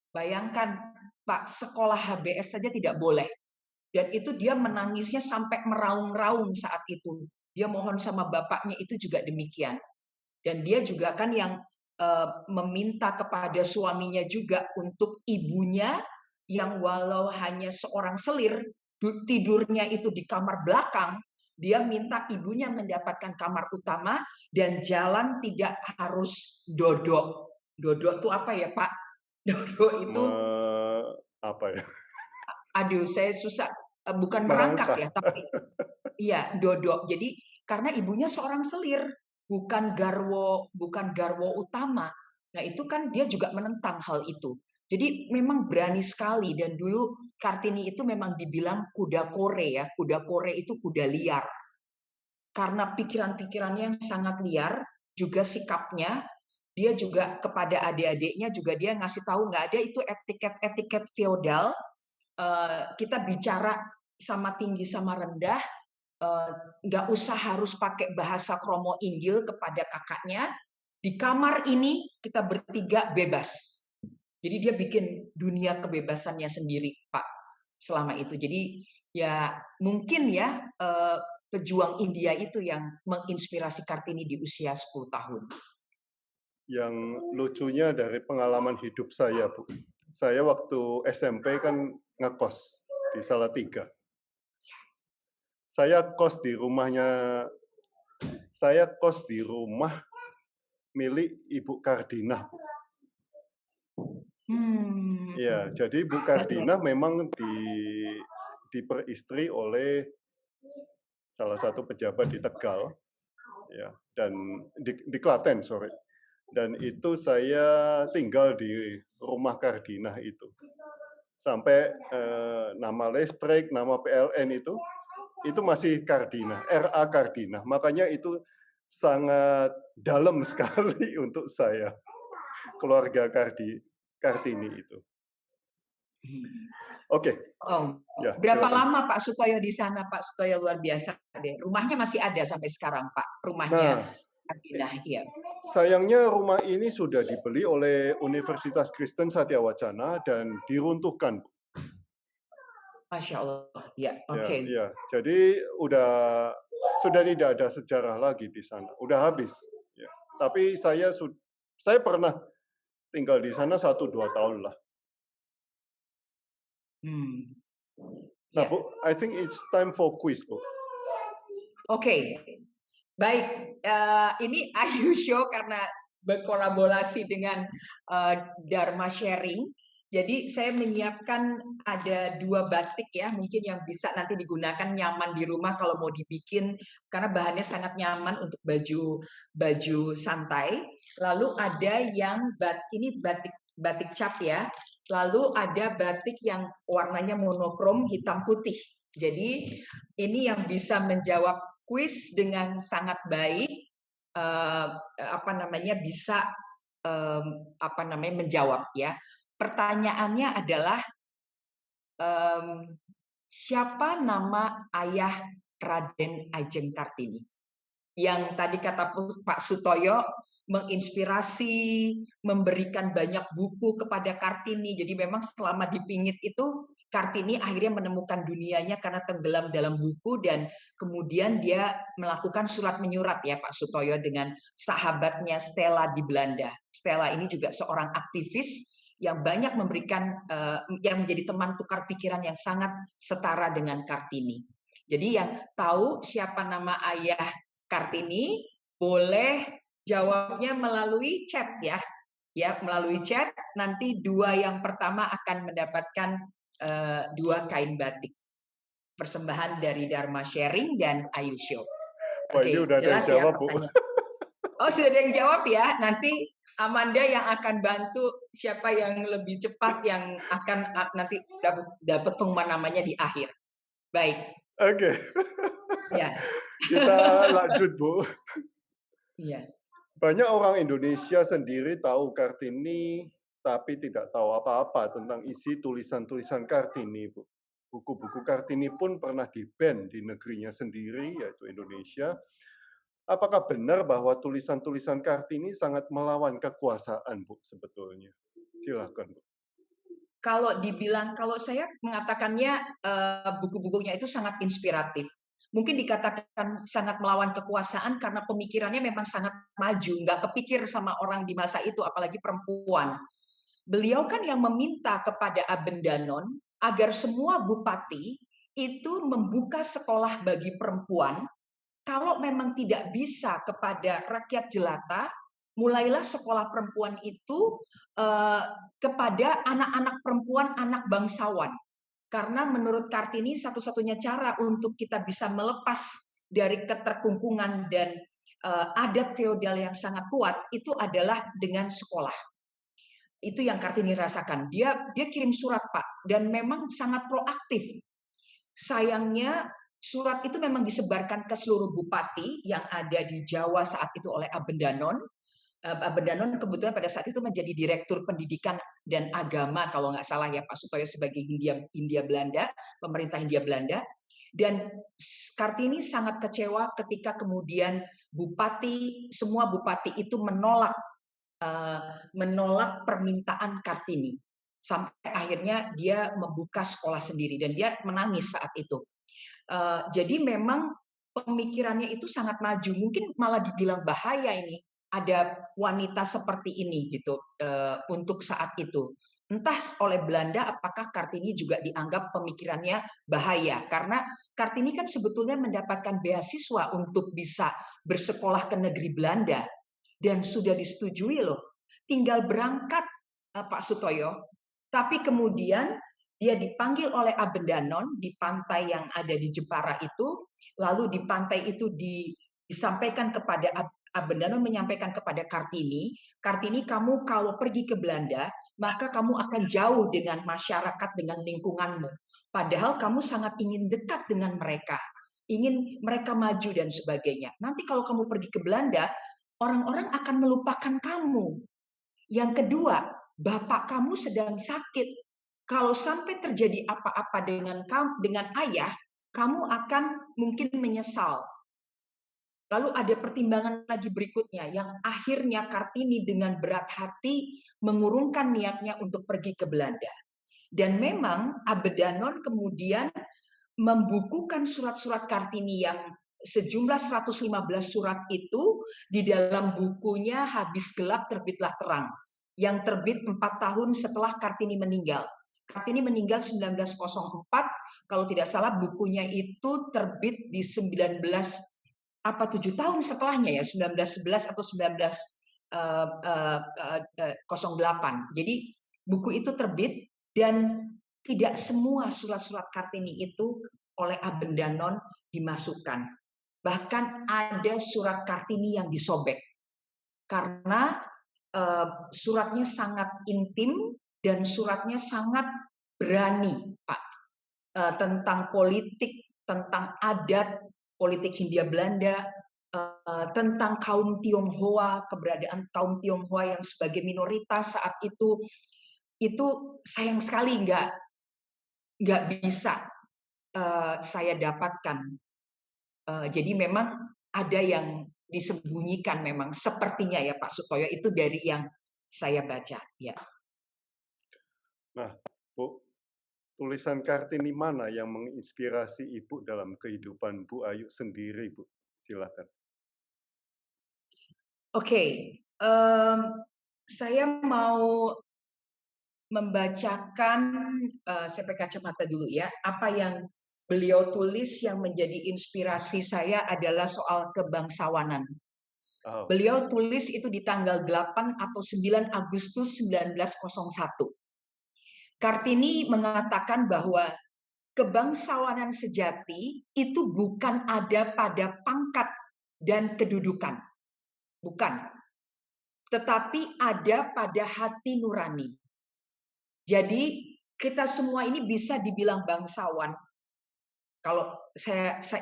Bayangkan Pak, sekolah HBS saja tidak boleh. Dan itu dia menangisnya sampai meraung-raung saat itu. Dia mohon sama bapaknya itu juga demikian. Dan dia juga kan yang meminta kepada suaminya juga untuk ibunya yang walau hanya seorang selir, tidurnya itu di kamar belakang, dia minta ibunya mendapatkan kamar utama dan jalan tidak harus dodok. Dodok itu apa ya Pak? Dodok itu apa ya? Aduh, saya susah. bukan merangkak ya, tapi iya, dodok. Jadi karena ibunya seorang selir, bukan garwo utama. Nah, itu kan dia juga menentang hal itu. Jadi memang berani sekali, dan dulu Kartini itu memang dibilang kuda kore ya. Kuda kore itu kuda liar. Karena pikiran-pikirannya yang sangat liar, juga sikapnya, dia juga kepada adik-adiknya juga dia ngasih tahu nggak ada itu etiket-etiket feodal. Kita bicara sama tinggi sama rendah, nggak usah harus pakai bahasa kromo inggil kepada kakaknya. Di kamar ini kita bertiga bebas. Jadi dia bikin dunia kebebasannya sendiri, Pak, selama itu. Jadi ya mungkin ya pejuang India itu yang menginspirasi Kartini di usia 10 tahun. Yang lucunya dari pengalaman hidup saya, Bu. Saya waktu SMP kan ngekos di Salatiga. Saya kos di rumah milik Ibu Kardinah. Ya, jadi Bu Kardinah memang diperistri oleh salah satu pejabat di Tegal, ya, dan di Klaten, sorry. Dan itu saya tinggal di rumah Kardinah itu. Sampai nama listrik, nama PLN itu masih Kardinah, RA Kardinah. Makanya itu sangat dalam sekali untuk saya, keluarga Kartini itu. Oke. Oh, Ya, berapa silakan. lama Pak Sutoyo di sana? Pak Sutoyo luar biasa deh. Rumahnya masih ada sampai sekarang, Pak. Rumahnya Nah, Kardinah, ya. sayangnya rumah ini sudah dibeli oleh Universitas Kristen Satyawacana dan diruntuhkan. Masya Allah, ya, Ya, oke. ya. Jadi sudah tidak ada sejarah lagi di sana, udah habis. Ya. Tapi saya pernah tinggal di sana 1-2 tahun lah. Nah, Ya. Bu, I think it's time for quiz, Bu. Oke, baik. Ini Ayu Show karena berkolaborasi dengan Dharma Sharing. Jadi saya menyiapkan ada 2 batik ya, mungkin yang bisa nanti digunakan nyaman di rumah kalau mau dibikin, karena bahannya sangat nyaman untuk baju santai. Lalu ada yang ini batik cap ya. Lalu ada batik yang warnanya monokrom hitam putih. Jadi ini yang bisa menjawab kuis dengan sangat baik, bisa menjawab ya. Pertanyaannya adalah siapa nama ayah Raden Ajeng Kartini? Yang tadi kata Pak Sutoyo menginspirasi, memberikan banyak buku kepada Kartini. Jadi memang selama di Pingit itu Kartini akhirnya menemukan dunianya karena tenggelam dalam buku, dan kemudian dia melakukan surat menyurat ya Pak Sutoyo dengan sahabatnya Stella di Belanda. Stella ini juga seorang aktivis yang banyak memberikan yang menjadi teman tukar pikiran yang sangat setara dengan Kartini. Jadi yang tahu siapa nama ayah Kartini boleh jawabnya melalui chat ya. Ya, melalui chat nanti 2 yang pertama akan mendapatkan 2 kain batik. Persembahan dari Dharma Sharing dan Ayu Show. Wah, ini udah ada yang jelas ya jawab, Bu. pertanyaan. Oh, sudah ada yang jawab ya. Nanti Amanda yang akan bantu siapa yang lebih cepat yang akan nanti dapat pengumuman namanya di akhir. Baik. Oke. Ya. Kita lanjut, Bu. Iya. Banyak orang Indonesia sendiri tahu Kartini, tapi tidak tahu apa-apa tentang isi tulisan-tulisan Kartini, Bu. Buku-buku Kartini pun pernah di-ban di negerinya sendiri, yaitu Indonesia. Apakah benar bahwa tulisan-tulisan Kartini sangat melawan kekuasaan, Bu, sebetulnya? Silakan, Bu. Kalau saya mengatakannya buku-bukunya itu sangat inspiratif. Mungkin dikatakan sangat melawan kekuasaan karena pemikirannya memang sangat maju, nggak kepikir sama orang di masa itu, apalagi perempuan. Beliau kan yang meminta kepada Abendanon agar semua bupati itu membuka sekolah bagi perempuan. Kalau memang tidak bisa kepada rakyat jelata, mulailah sekolah perempuan itu kepada anak-anak perempuan, anak bangsawan. Karena menurut Kartini satu-satunya cara untuk kita bisa melepas dari keterkungkungan dan adat feodal yang sangat kuat itu adalah dengan sekolah. Itu yang Kartini rasakan. Dia kirim surat, Pak, dan memang sangat proaktif. Sayangnya surat itu memang disebarkan ke seluruh bupati yang ada di Jawa saat itu oleh Abendanon. Abendanon kebetulan pada saat itu menjadi Direktur Pendidikan dan Agama kalau nggak salah ya Pak Sutoyo sebagai Hindia Belanda, pemerintah Hindia Belanda. Dan Kartini sangat kecewa ketika kemudian semua bupati itu menolak permintaan Kartini. Sampai akhirnya dia membuka sekolah sendiri dan dia menangis saat itu. Jadi memang pemikirannya itu sangat maju. Mungkin malah dibilang bahaya ini ada wanita seperti ini gitu untuk saat itu. Entah oleh Belanda apakah Kartini juga dianggap pemikirannya bahaya karena Kartini kan sebetulnya mendapatkan beasiswa untuk bisa bersekolah ke negeri Belanda dan sudah disetujui loh. Tinggal berangkat Pak Sutoyo. Tapi kemudian dia dipanggil oleh Abendanon di pantai yang ada di Jepara itu, lalu di pantai itu disampaikan kepada Abendanon menyampaikan kepada Kartini, kamu kalau pergi ke Belanda, maka kamu akan jauh dengan masyarakat, dengan lingkunganmu. Padahal kamu sangat ingin dekat dengan mereka, ingin mereka maju dan sebagainya. Nanti kalau kamu pergi ke Belanda, orang-orang akan melupakan kamu. Yang kedua, bapak kamu sedang sakit. Kalau sampai terjadi apa-apa dengan ayah, kamu akan mungkin menyesal. Lalu ada pertimbangan lagi berikutnya yang akhirnya Kartini dengan berat hati mengurungkan niatnya untuk pergi ke Belanda. Dan memang Abendanon kemudian membukukan surat-surat Kartini yang sejumlah 115 surat itu di dalam bukunya Habis Gelap Terbitlah Terang yang terbit 4 tahun setelah Kartini meninggal. Kartini meninggal 1904, kalau tidak salah bukunya itu terbit di 7 tahun setelahnya ya, 1911 atau 1908. Jadi buku itu terbit dan tidak semua surat-surat Kartini itu oleh Abendanon dimasukkan. Bahkan ada surat Kartini yang disobek karena suratnya sangat intim dan suratnya sangat berani, Pak, tentang politik, tentang adat, politik Hindia Belanda, tentang kaum Tionghoa, keberadaan kaum Tionghoa yang sebagai minoritas saat itu sayang sekali nggak bisa saya dapatkan. Jadi memang ada yang disembunyikan memang sepertinya ya Pak Sutoyo itu dari yang saya baca ya. Nah, Bu, tulisan Kartini mana yang menginspirasi Ibu dalam kehidupan Bu Ayu sendiri, Bu? Silakan. Oke, saya mau membacakan, saya pakai kacamata dulu ya, apa yang beliau tulis yang menjadi inspirasi saya adalah soal kebangsawanan. Oh. Beliau tulis itu di tanggal 8 atau 9 Agustus 1901. Kartini mengatakan bahwa kebangsawanan sejati itu bukan ada pada pangkat dan kedudukan. Bukan. Tetapi ada pada hati nurani. Jadi kita semua ini bisa dibilang bangsawan. Kalau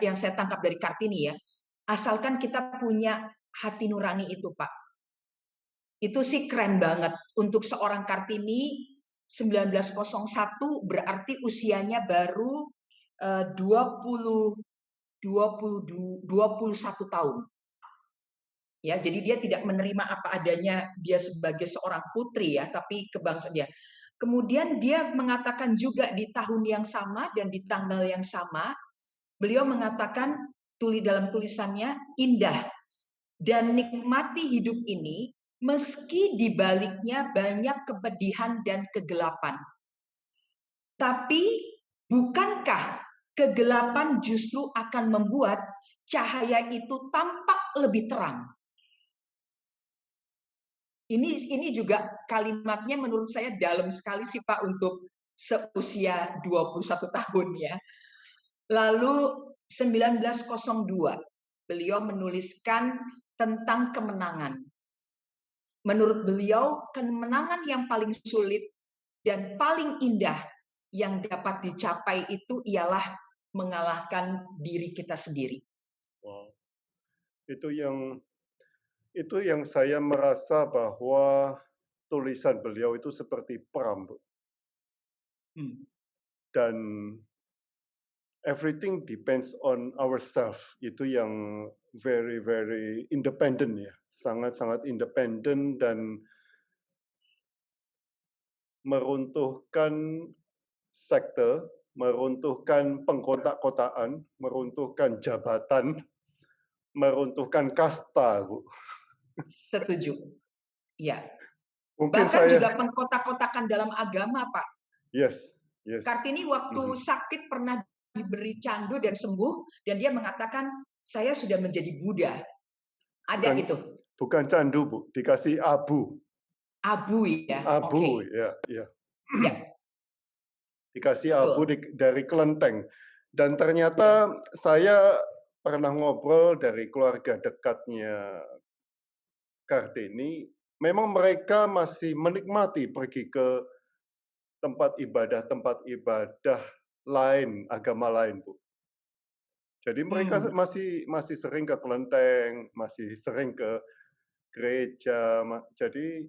yang saya tangkap dari Kartini ya, asalkan kita punya hati nurani itu, Pak. Itu sih keren banget. Untuk seorang Kartini 1901 berarti usianya baru 21 tahun. Ya, jadi dia tidak menerima apa adanya dia sebagai seorang putri ya, tapi kebangsaan dia. Kemudian dia mengatakan juga di tahun yang sama dan di tanggal yang sama, beliau mengatakan dalam tulisannya indah dan nikmati hidup ini meski di baliknya banyak kepedihan dan kegelapan. Tapi bukankah kegelapan justru akan membuat cahaya itu tampak lebih terang? Ini juga kalimatnya menurut saya dalam sekali sih Pak untuk seusia 21 tahun ya. Lalu 1902 beliau menuliskan tentang kemenangan. Menurut beliau, kemenangan yang paling sulit dan paling indah yang dapat dicapai itu ialah mengalahkan diri kita sendiri. Wow. Itu yang saya merasa bahwa tulisan beliau itu seperti peram, Bu. Dan everything depends on ourselves. Itu yang very very independent ya, sangat-sangat independen dan meruntuhkan sekte, meruntuhkan pengkotak-kotaan, meruntuhkan jabatan, meruntuhkan kasta, Bu. Setuju. Ya. Mungkin Bahkan saya juga pengkotak-kotakan dalam agama, Pak. yes. Kartini waktu sakit pernah diberi candu dan sembuh, dan dia mengatakan, saya sudah menjadi Buddha. Ada itu. Bukan candu, Bu, dikasih abu. Abu ya. Abu, Oke. ya. Ya. Dikasih Betul. abu dari kelenteng. Dan ternyata saya pernah ngobrol dari keluarga dekatnya Kartini, memang mereka masih menikmati pergi ke tempat ibadah lain, agama lain, Bu. Jadi mereka masih sering ke kelenteng, masih sering ke gereja. Jadi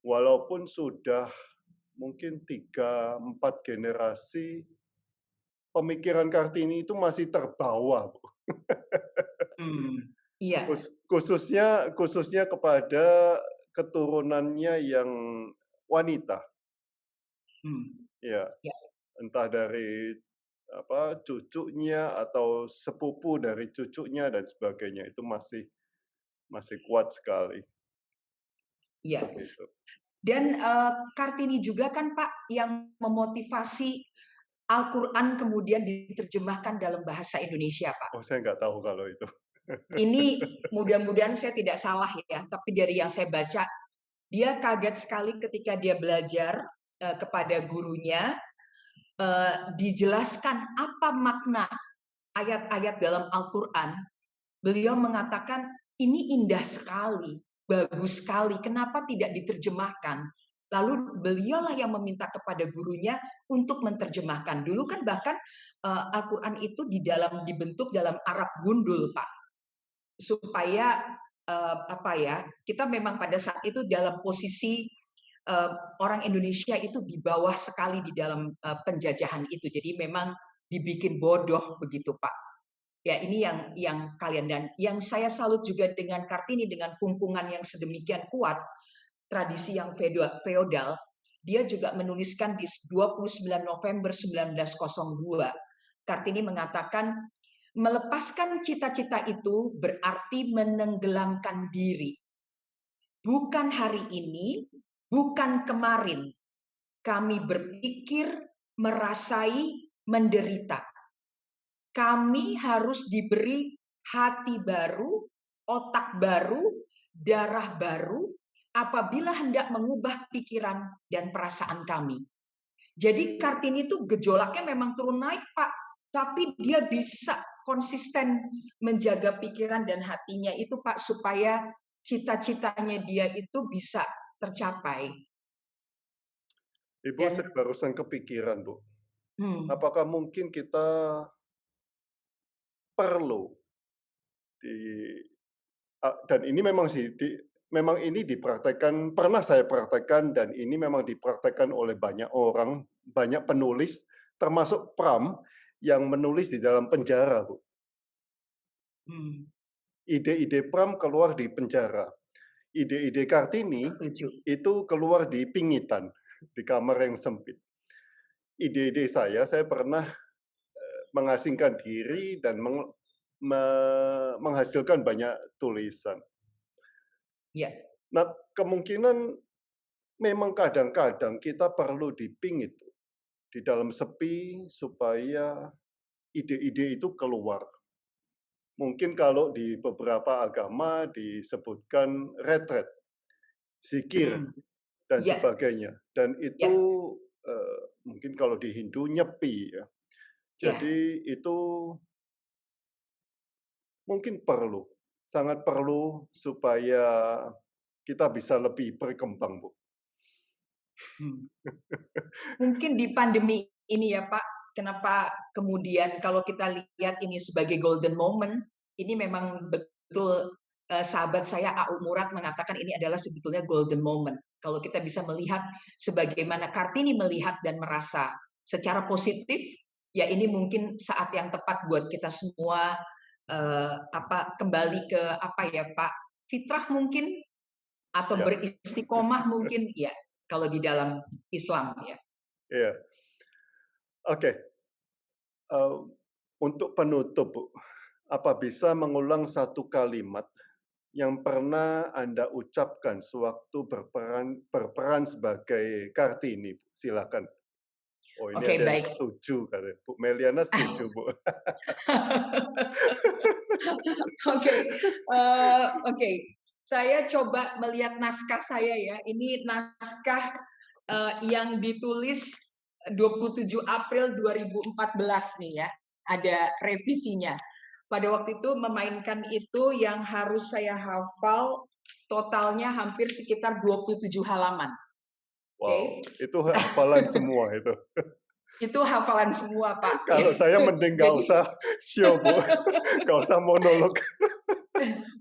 walaupun sudah mungkin 3-4 generasi, pemikiran Kartini itu masih terbawa, Bu. Iya. Khususnya kepada keturunannya yang wanita. Ya, entah dari cucunya atau sepupu dari cucunya dan sebagainya, itu masih kuat sekali. Iya. Gitu. Dan Kartini juga kan Pak yang memotivasi Al-Quran kemudian diterjemahkan dalam bahasa Indonesia, Pak. Oh, saya nggak tahu kalau itu. Ini mudah-mudahan saya tidak salah ya, tapi dari yang saya baca, dia kaget sekali ketika dia belajar kepada gurunya, dijelaskan apa makna ayat-ayat dalam Al-Quran. Beliau mengatakan, ini indah sekali, bagus sekali, kenapa tidak diterjemahkan? Lalu beliaulah yang meminta kepada gurunya untuk menerjemahkan. Dulu kan bahkan Al-Quran itu dibentuk dalam Arab gundul, Pak. Supaya kita memang pada saat itu dalam posisi orang Indonesia itu di bawah sekali di dalam penjajahan itu. Jadi memang dibikin bodoh begitu, Pak. Ya, ini yang kalian, dan yang saya salut juga dengan Kartini, dengan kungkungan yang sedemikian kuat, tradisi yang feodal, dia juga menuliskan di 29 November 1902, Kartini mengatakan, melepaskan cita-cita itu berarti menenggelamkan diri. Bukan hari ini, bukan kemarin, kami berpikir, merasai, menderita. Kami harus diberi hati baru, otak baru, darah baru, apabila hendak mengubah pikiran dan perasaan kami. Jadi Kartini itu gejolaknya memang turun naik, Pak. Tapi dia bisa konsisten menjaga pikiran dan hatinya itu, Pak, supaya cita-citanya dia itu bisa tercapai. Ibu, saya barusan kepikiran, Bu. Apakah mungkin kita perlu dan ini memang ini dipraktekkan, pernah saya praktekkan, dan ini memang dipraktekkan oleh banyak orang, banyak penulis, termasuk Pram yang menulis di dalam penjara, Bu. Ide-ide Pram keluar di penjara. Ide-ide Kartini itu keluar di pingitan, di kamar yang sempit. Ide-ide saya pernah mengasingkan diri dan menghasilkan banyak tulisan. Ya. Nah, kemungkinan memang kadang-kadang kita perlu dipingit di dalam sepi supaya ide-ide itu keluar. Mungkin kalau di beberapa agama disebutkan retret, zikir, dan sebagainya. Dan itu mungkin kalau di Hindu Nyepi ya. Ya, Jadi itu mungkin perlu, sangat perlu supaya kita bisa lebih berkembang, Bu. mungkin di pandemi ini ya Pak, kenapa kemudian kalau kita lihat ini sebagai golden moment, ini memang betul sahabat saya A.U. Murad mengatakan ini adalah sebetulnya golden moment. Kalau kita bisa melihat sebagaimana Kartini melihat dan merasa secara positif, ya ini mungkin saat yang tepat buat kita semua kembali ke apa ya Pak, fitrah mungkin atau Ya, beristiqomah mungkin ya kalau di dalam Islam ya. iya. Oke, untuk penutup, Bu, apa bisa mengulang satu kalimat yang pernah Anda ucapkan sewaktu berperan sebagai Kartini, Bu? Silakan. Oh, ini Oke, ada yang baik. setuju katanya. Bu Meliana setuju, Bu. Oke, oke. Saya coba melihat naskah saya ya. Ini naskah yang ditulis 27 April 2014 nih ya. Ada revisinya. Pada waktu itu memainkan itu yang harus saya hafal totalnya hampir sekitar 27 halaman. Wow, Oke. itu hafalan semua itu. Itu hafalan semua, Pak. Kalau saya mending nggak Jadi usah show, Bu. Nggak usah monolog.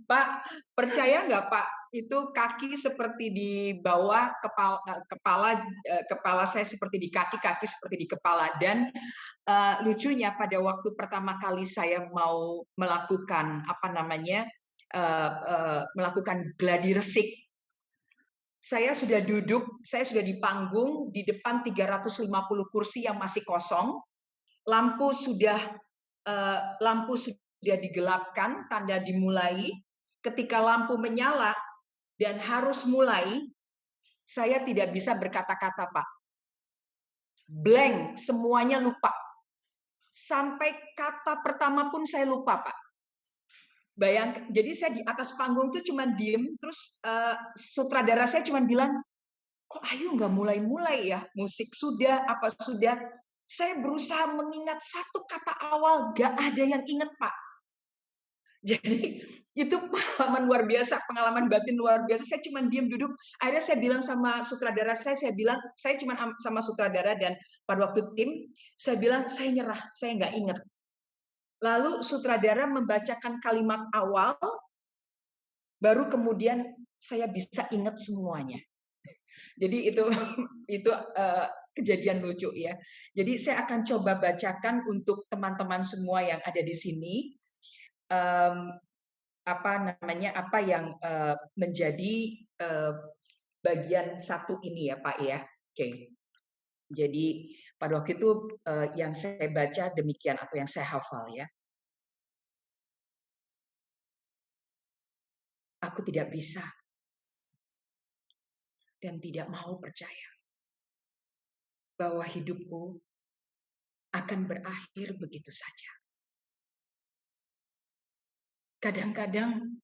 Pak, percaya nggak Pak, itu kaki seperti di bawah, kepala saya seperti di kaki, kaki seperti di kepala. Dan lucunya pada waktu pertama kali saya mau melakukan melakukan gladi resik, saya sudah duduk, saya sudah di panggung di depan 350 kursi yang masih kosong, lampu sudah digelapkan, tanda dimulai. Ketika lampu menyala dan harus mulai, saya tidak bisa berkata-kata, Pak. Blank, semuanya lupa. Sampai kata pertama pun saya lupa, Pak. Bayang, jadi saya di atas panggung tuh cuma diem, terus sutradara saya cuma bilang, kok Ayu nggak mulai-mulai ya? Musik sudah, apa sudah? Saya berusaha mengingat satu kata awal, nggak ada yang ingat, Pak. Jadi itu pengalaman luar biasa, pengalaman batin luar biasa. Saya cuma diam duduk. Akhirnya saya bilang sama sutradara saya bilang, saya cuma sama sutradara dan pada waktu tim, saya bilang, saya nyerah, saya nggak ingat. Lalu sutradara membacakan kalimat awal, baru kemudian saya bisa ingat semuanya. Jadi itu kejadian lucu ya. Jadi saya akan coba bacakan untuk teman-teman semua yang ada di sini. Apa yang menjadi bagian satu ini ya Pak ya. Oke. Jadi pada waktu itu yang saya baca demikian atau yang saya hafal ya. Aku tidak bisa dan tidak mau percaya bahwa hidupku akan berakhir begitu saja. Kadang-kadang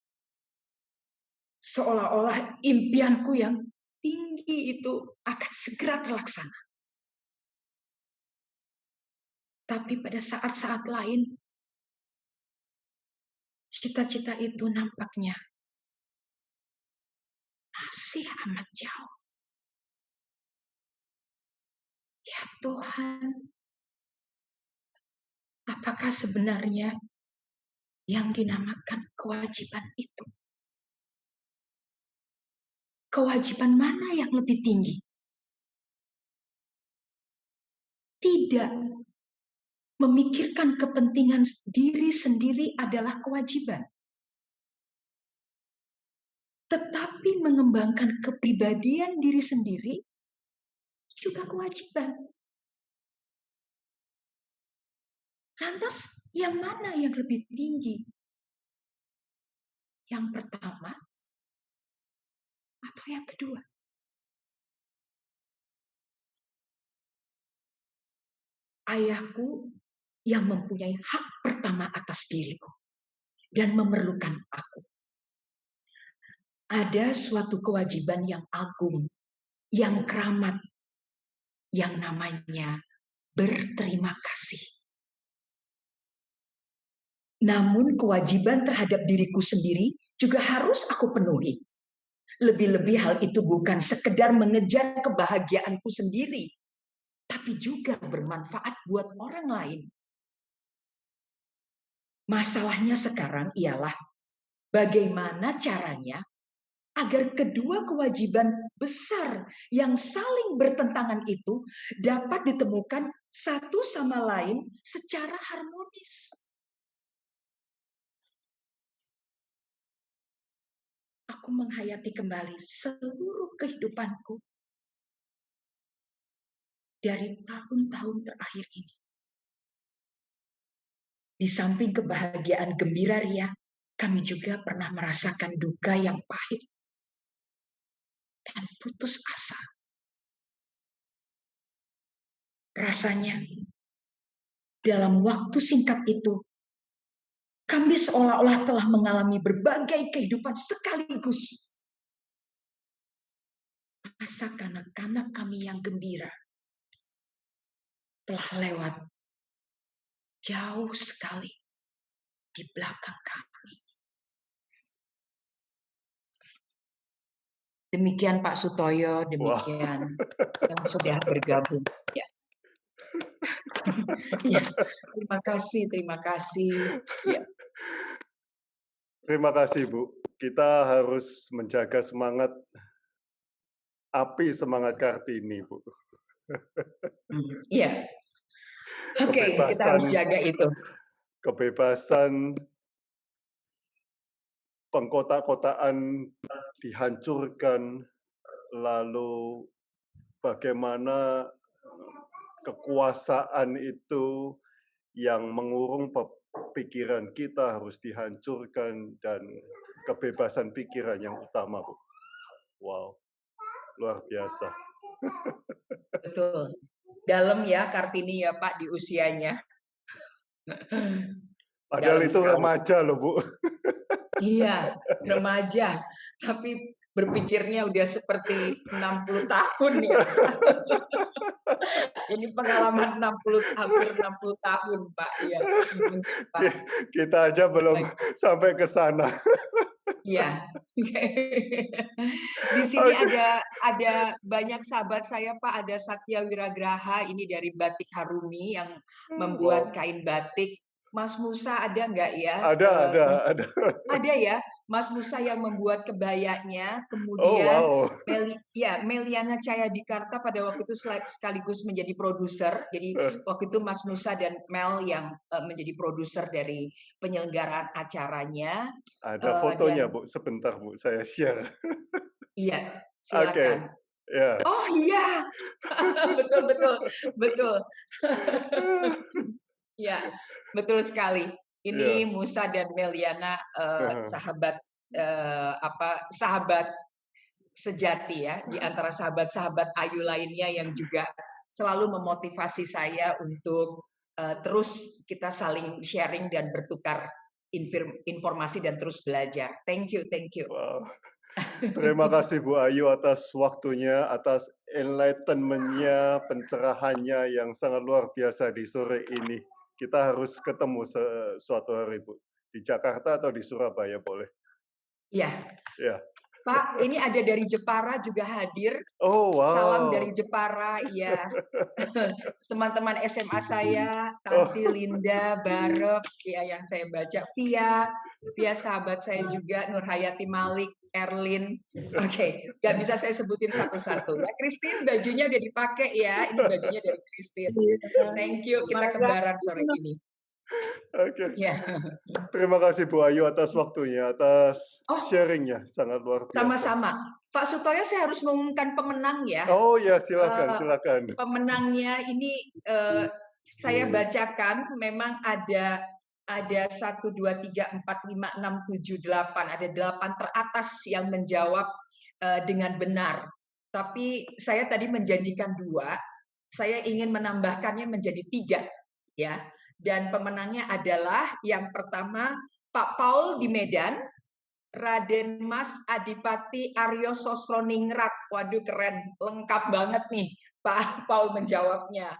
seolah-olah impianku yang tinggi itu akan segera terlaksana. Tapi pada saat-saat lain, cita-cita itu nampaknya masih amat jauh. Ya Tuhan, apakah sebenarnya yang dinamakan kewajiban itu? Kewajiban mana yang lebih tinggi? Tidak memikirkan kepentingan diri sendiri adalah kewajiban. Tetapi mengembangkan kepribadian diri sendiri juga kewajiban. Lantas yang mana yang lebih tinggi? Yang pertama atau yang kedua? Ayahku yang mempunyai hak pertama atas diriku dan memerlukan aku. Ada suatu kewajiban yang agung, yang keramat, yang namanya berterima kasih. Namun kewajiban terhadap diriku sendiri juga harus aku penuhi. Lebih-lebih hal itu bukan sekedar mengejar kebahagiaanku sendiri, tapi juga bermanfaat buat orang lain. Masalahnya sekarang ialah bagaimana caranya agar kedua kewajiban besar yang saling bertentangan itu dapat ditemukan satu sama lain secara harmonis. Aku menghayati kembali seluruh kehidupanku dari tahun-tahun terakhir ini. Di samping kebahagiaan gembira ria, kami juga pernah merasakan duka yang pahit dan putus asa. Rasanya, dalam waktu singkat itu, kami seolah-olah telah mengalami berbagai kehidupan sekaligus. Asa kanak-kanak kami yang gembira telah lewat jauh sekali di belakang kami. Demikian Pak Sutoyo, demikian yang sudah bergabung. Ya. Ya, terima kasih, terima kasih. Ya. Terima kasih, Bu. Kita harus menjaga api semangat Kartini, Bu. Iya. Oke, kita harus jaga itu. Kebebasan pengkotak-kotaan dihancurkan, lalu bagaimana kekuasaan itu yang mengurung pikiran kita harus dihancurkan, dan kebebasan pikiran yang utama, Bu. Wow, luar biasa. Betul. Dalam ya Kartini ya Pak di usianya. Padahal itu sekali. remaja loh, Bu. Iya, remaja. Tapi berpikirnya udah seperti 60 tahun ya. Ini pengalaman hampir 60 tahun, Pak. Ya, Pak. Kita aja belum sampai ke sana. Iya. Di sini ada banyak sahabat saya, Pak. Ada Satya Wiragraha, ini dari Batik Harumi yang membuat kain batik. Mas Musa ada nggak ya? Ada. Ada ya, Mas Musa yang membuat kebayanya. Kemudian Meliana Cayadikarta pada waktu itu sekaligus menjadi produser. Jadi waktu itu Mas Musa dan Mel yang menjadi produser dari penyelenggaraan acaranya. Ada fotonya, Bu. Sebentar, Bu, saya share. Iya, silakan. Yeah. Oh iya, betul. Ya, betul sekali. Ini Musa dan Meliana sahabat sejati ya, di antara sahabat-sahabat Ayu lainnya yang juga selalu memotivasi saya untuk terus kita saling sharing dan bertukar informasi dan terus belajar. Thank you. Wow. Terima kasih Bu Ayu atas waktunya, atas enlightenment-nya, pencerahannya yang sangat luar biasa di sore ini. Kita harus ketemu suatu hari, Bu. Di Jakarta atau di Surabaya boleh. Iya. Ya. Pak, ini ada dari Jepara juga hadir. Oh, wow. Salam dari Jepara, ya. Teman-teman SMA saya, Tanti Linda, Barep, ya yang saya baca, Via sahabat saya juga, Nurhayati Malik, Erlin. Oke, nggak bisa saya sebutin satu-satu. Ya, Christine, bajunya udah dipakai ya. Ini bajunya dari Christine. Thank you, kita kembaran sore ini. Oke. Terima kasih Bu Ayu atas waktunya, atas sharingnya, sangat luar biasa. Sama-sama. Pak Sutoyo, saya harus mengumumkan pemenang ya. Oh ya, silakan. Pemenangnya ini saya bacakan, memang ada 1, 2, 3, 4, 5, 6, 7, 8. Ada 8 teratas yang menjawab dengan benar. Tapi saya tadi menjanjikan 2, saya ingin menambahkannya menjadi 3. Ya. Dan pemenangnya adalah yang pertama Pak Paul di Medan, Raden Mas Adipati Aryo Sosroningrat. Waduh, keren, lengkap banget nih Pak Paul menjawabnya.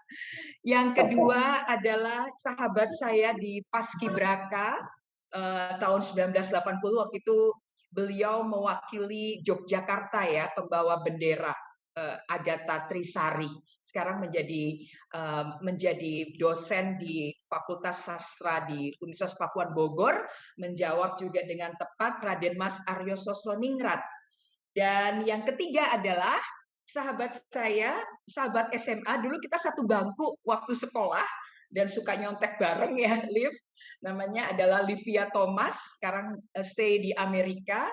Yang kedua adalah sahabat saya di Paskibraka tahun 1980, waktu itu beliau mewakili Yogyakarta ya, pembawa bendera Agatha Trisari. Sekarang menjadi dosen di Fakultas Sastra di Universitas Pakuan Bogor, menjawab juga dengan tepat Raden Mas Aryo Sosroningrat. Dan yang ketiga adalah sahabat saya, sahabat SMA, dulu kita satu bangku waktu sekolah dan suka nyontek bareng ya, Liv. Namanya adalah Livia Thomas, sekarang stay di Amerika.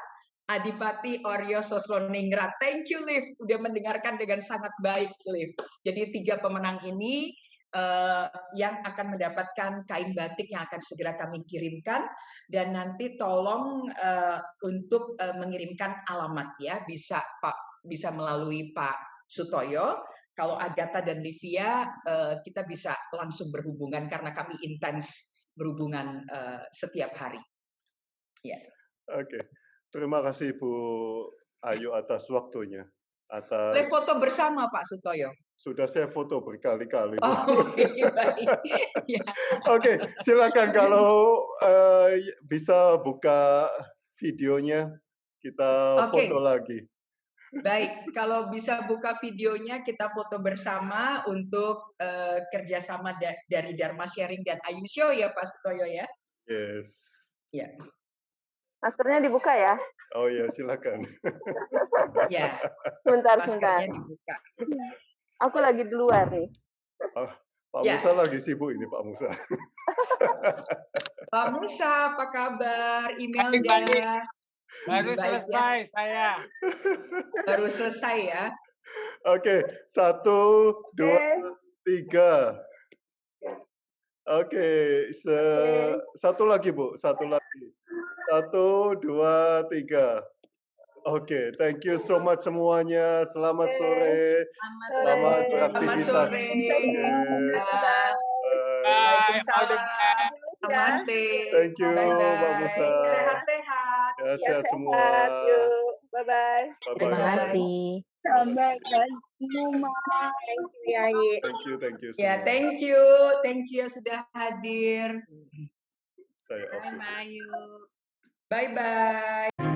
Adipati Aryo Sosroningrat. Thank you, Liv, udah mendengarkan dengan sangat baik, Liv. Jadi 3 pemenang ini yang akan mendapatkan kain batik yang akan segera kami kirimkan, dan nanti tolong untuk mengirimkan alamat ya, bisa melalui Pak Sutoyo. Kalau Agatha dan Livia kita bisa langsung berhubungan karena kami intens berhubungan setiap hari. Ya. Oke, terima kasih Bu Ayu atas waktunya. Boleh foto bersama Pak Sutoyo. Sudah saya foto berkali-kali. Oh, baik. Ya. Oke, silakan kalau bisa buka videonya, kita foto lagi. Baik, kalau bisa buka videonya kita foto bersama untuk kerjasama dari Dharma Sharing dan Ayu Show ya Pak Sutoyo ya. Yes. Ya. Maskernya dibuka ya. Oh ya, silakan. Ya. Sebentar. Maskernya dibuka. Aku lagi di luar nih. Pak Musa lagi sibuk ini, Pak Musa. Pak Musa, apa kabar? Emailnya baru selesai ya? Saya. Baru selesai ya. Oke, 1, 2, 3. Oke, satu lagi Bu, satu lagi. 1, 2, 3. Oke, thank you so much semuanya. Selamat sore. Selamat beraktivitas. Waalaikumsalam. Namaste. Thank you, Mbak Musa. Sehat-sehat. Ya, sehat semua. Bye-bye. Terima kasih. Sampai jumpa. Thank you, Yai. Thank you. Ya, thank you sudah hadir. Saya Bye, Bayu. Bye-bye.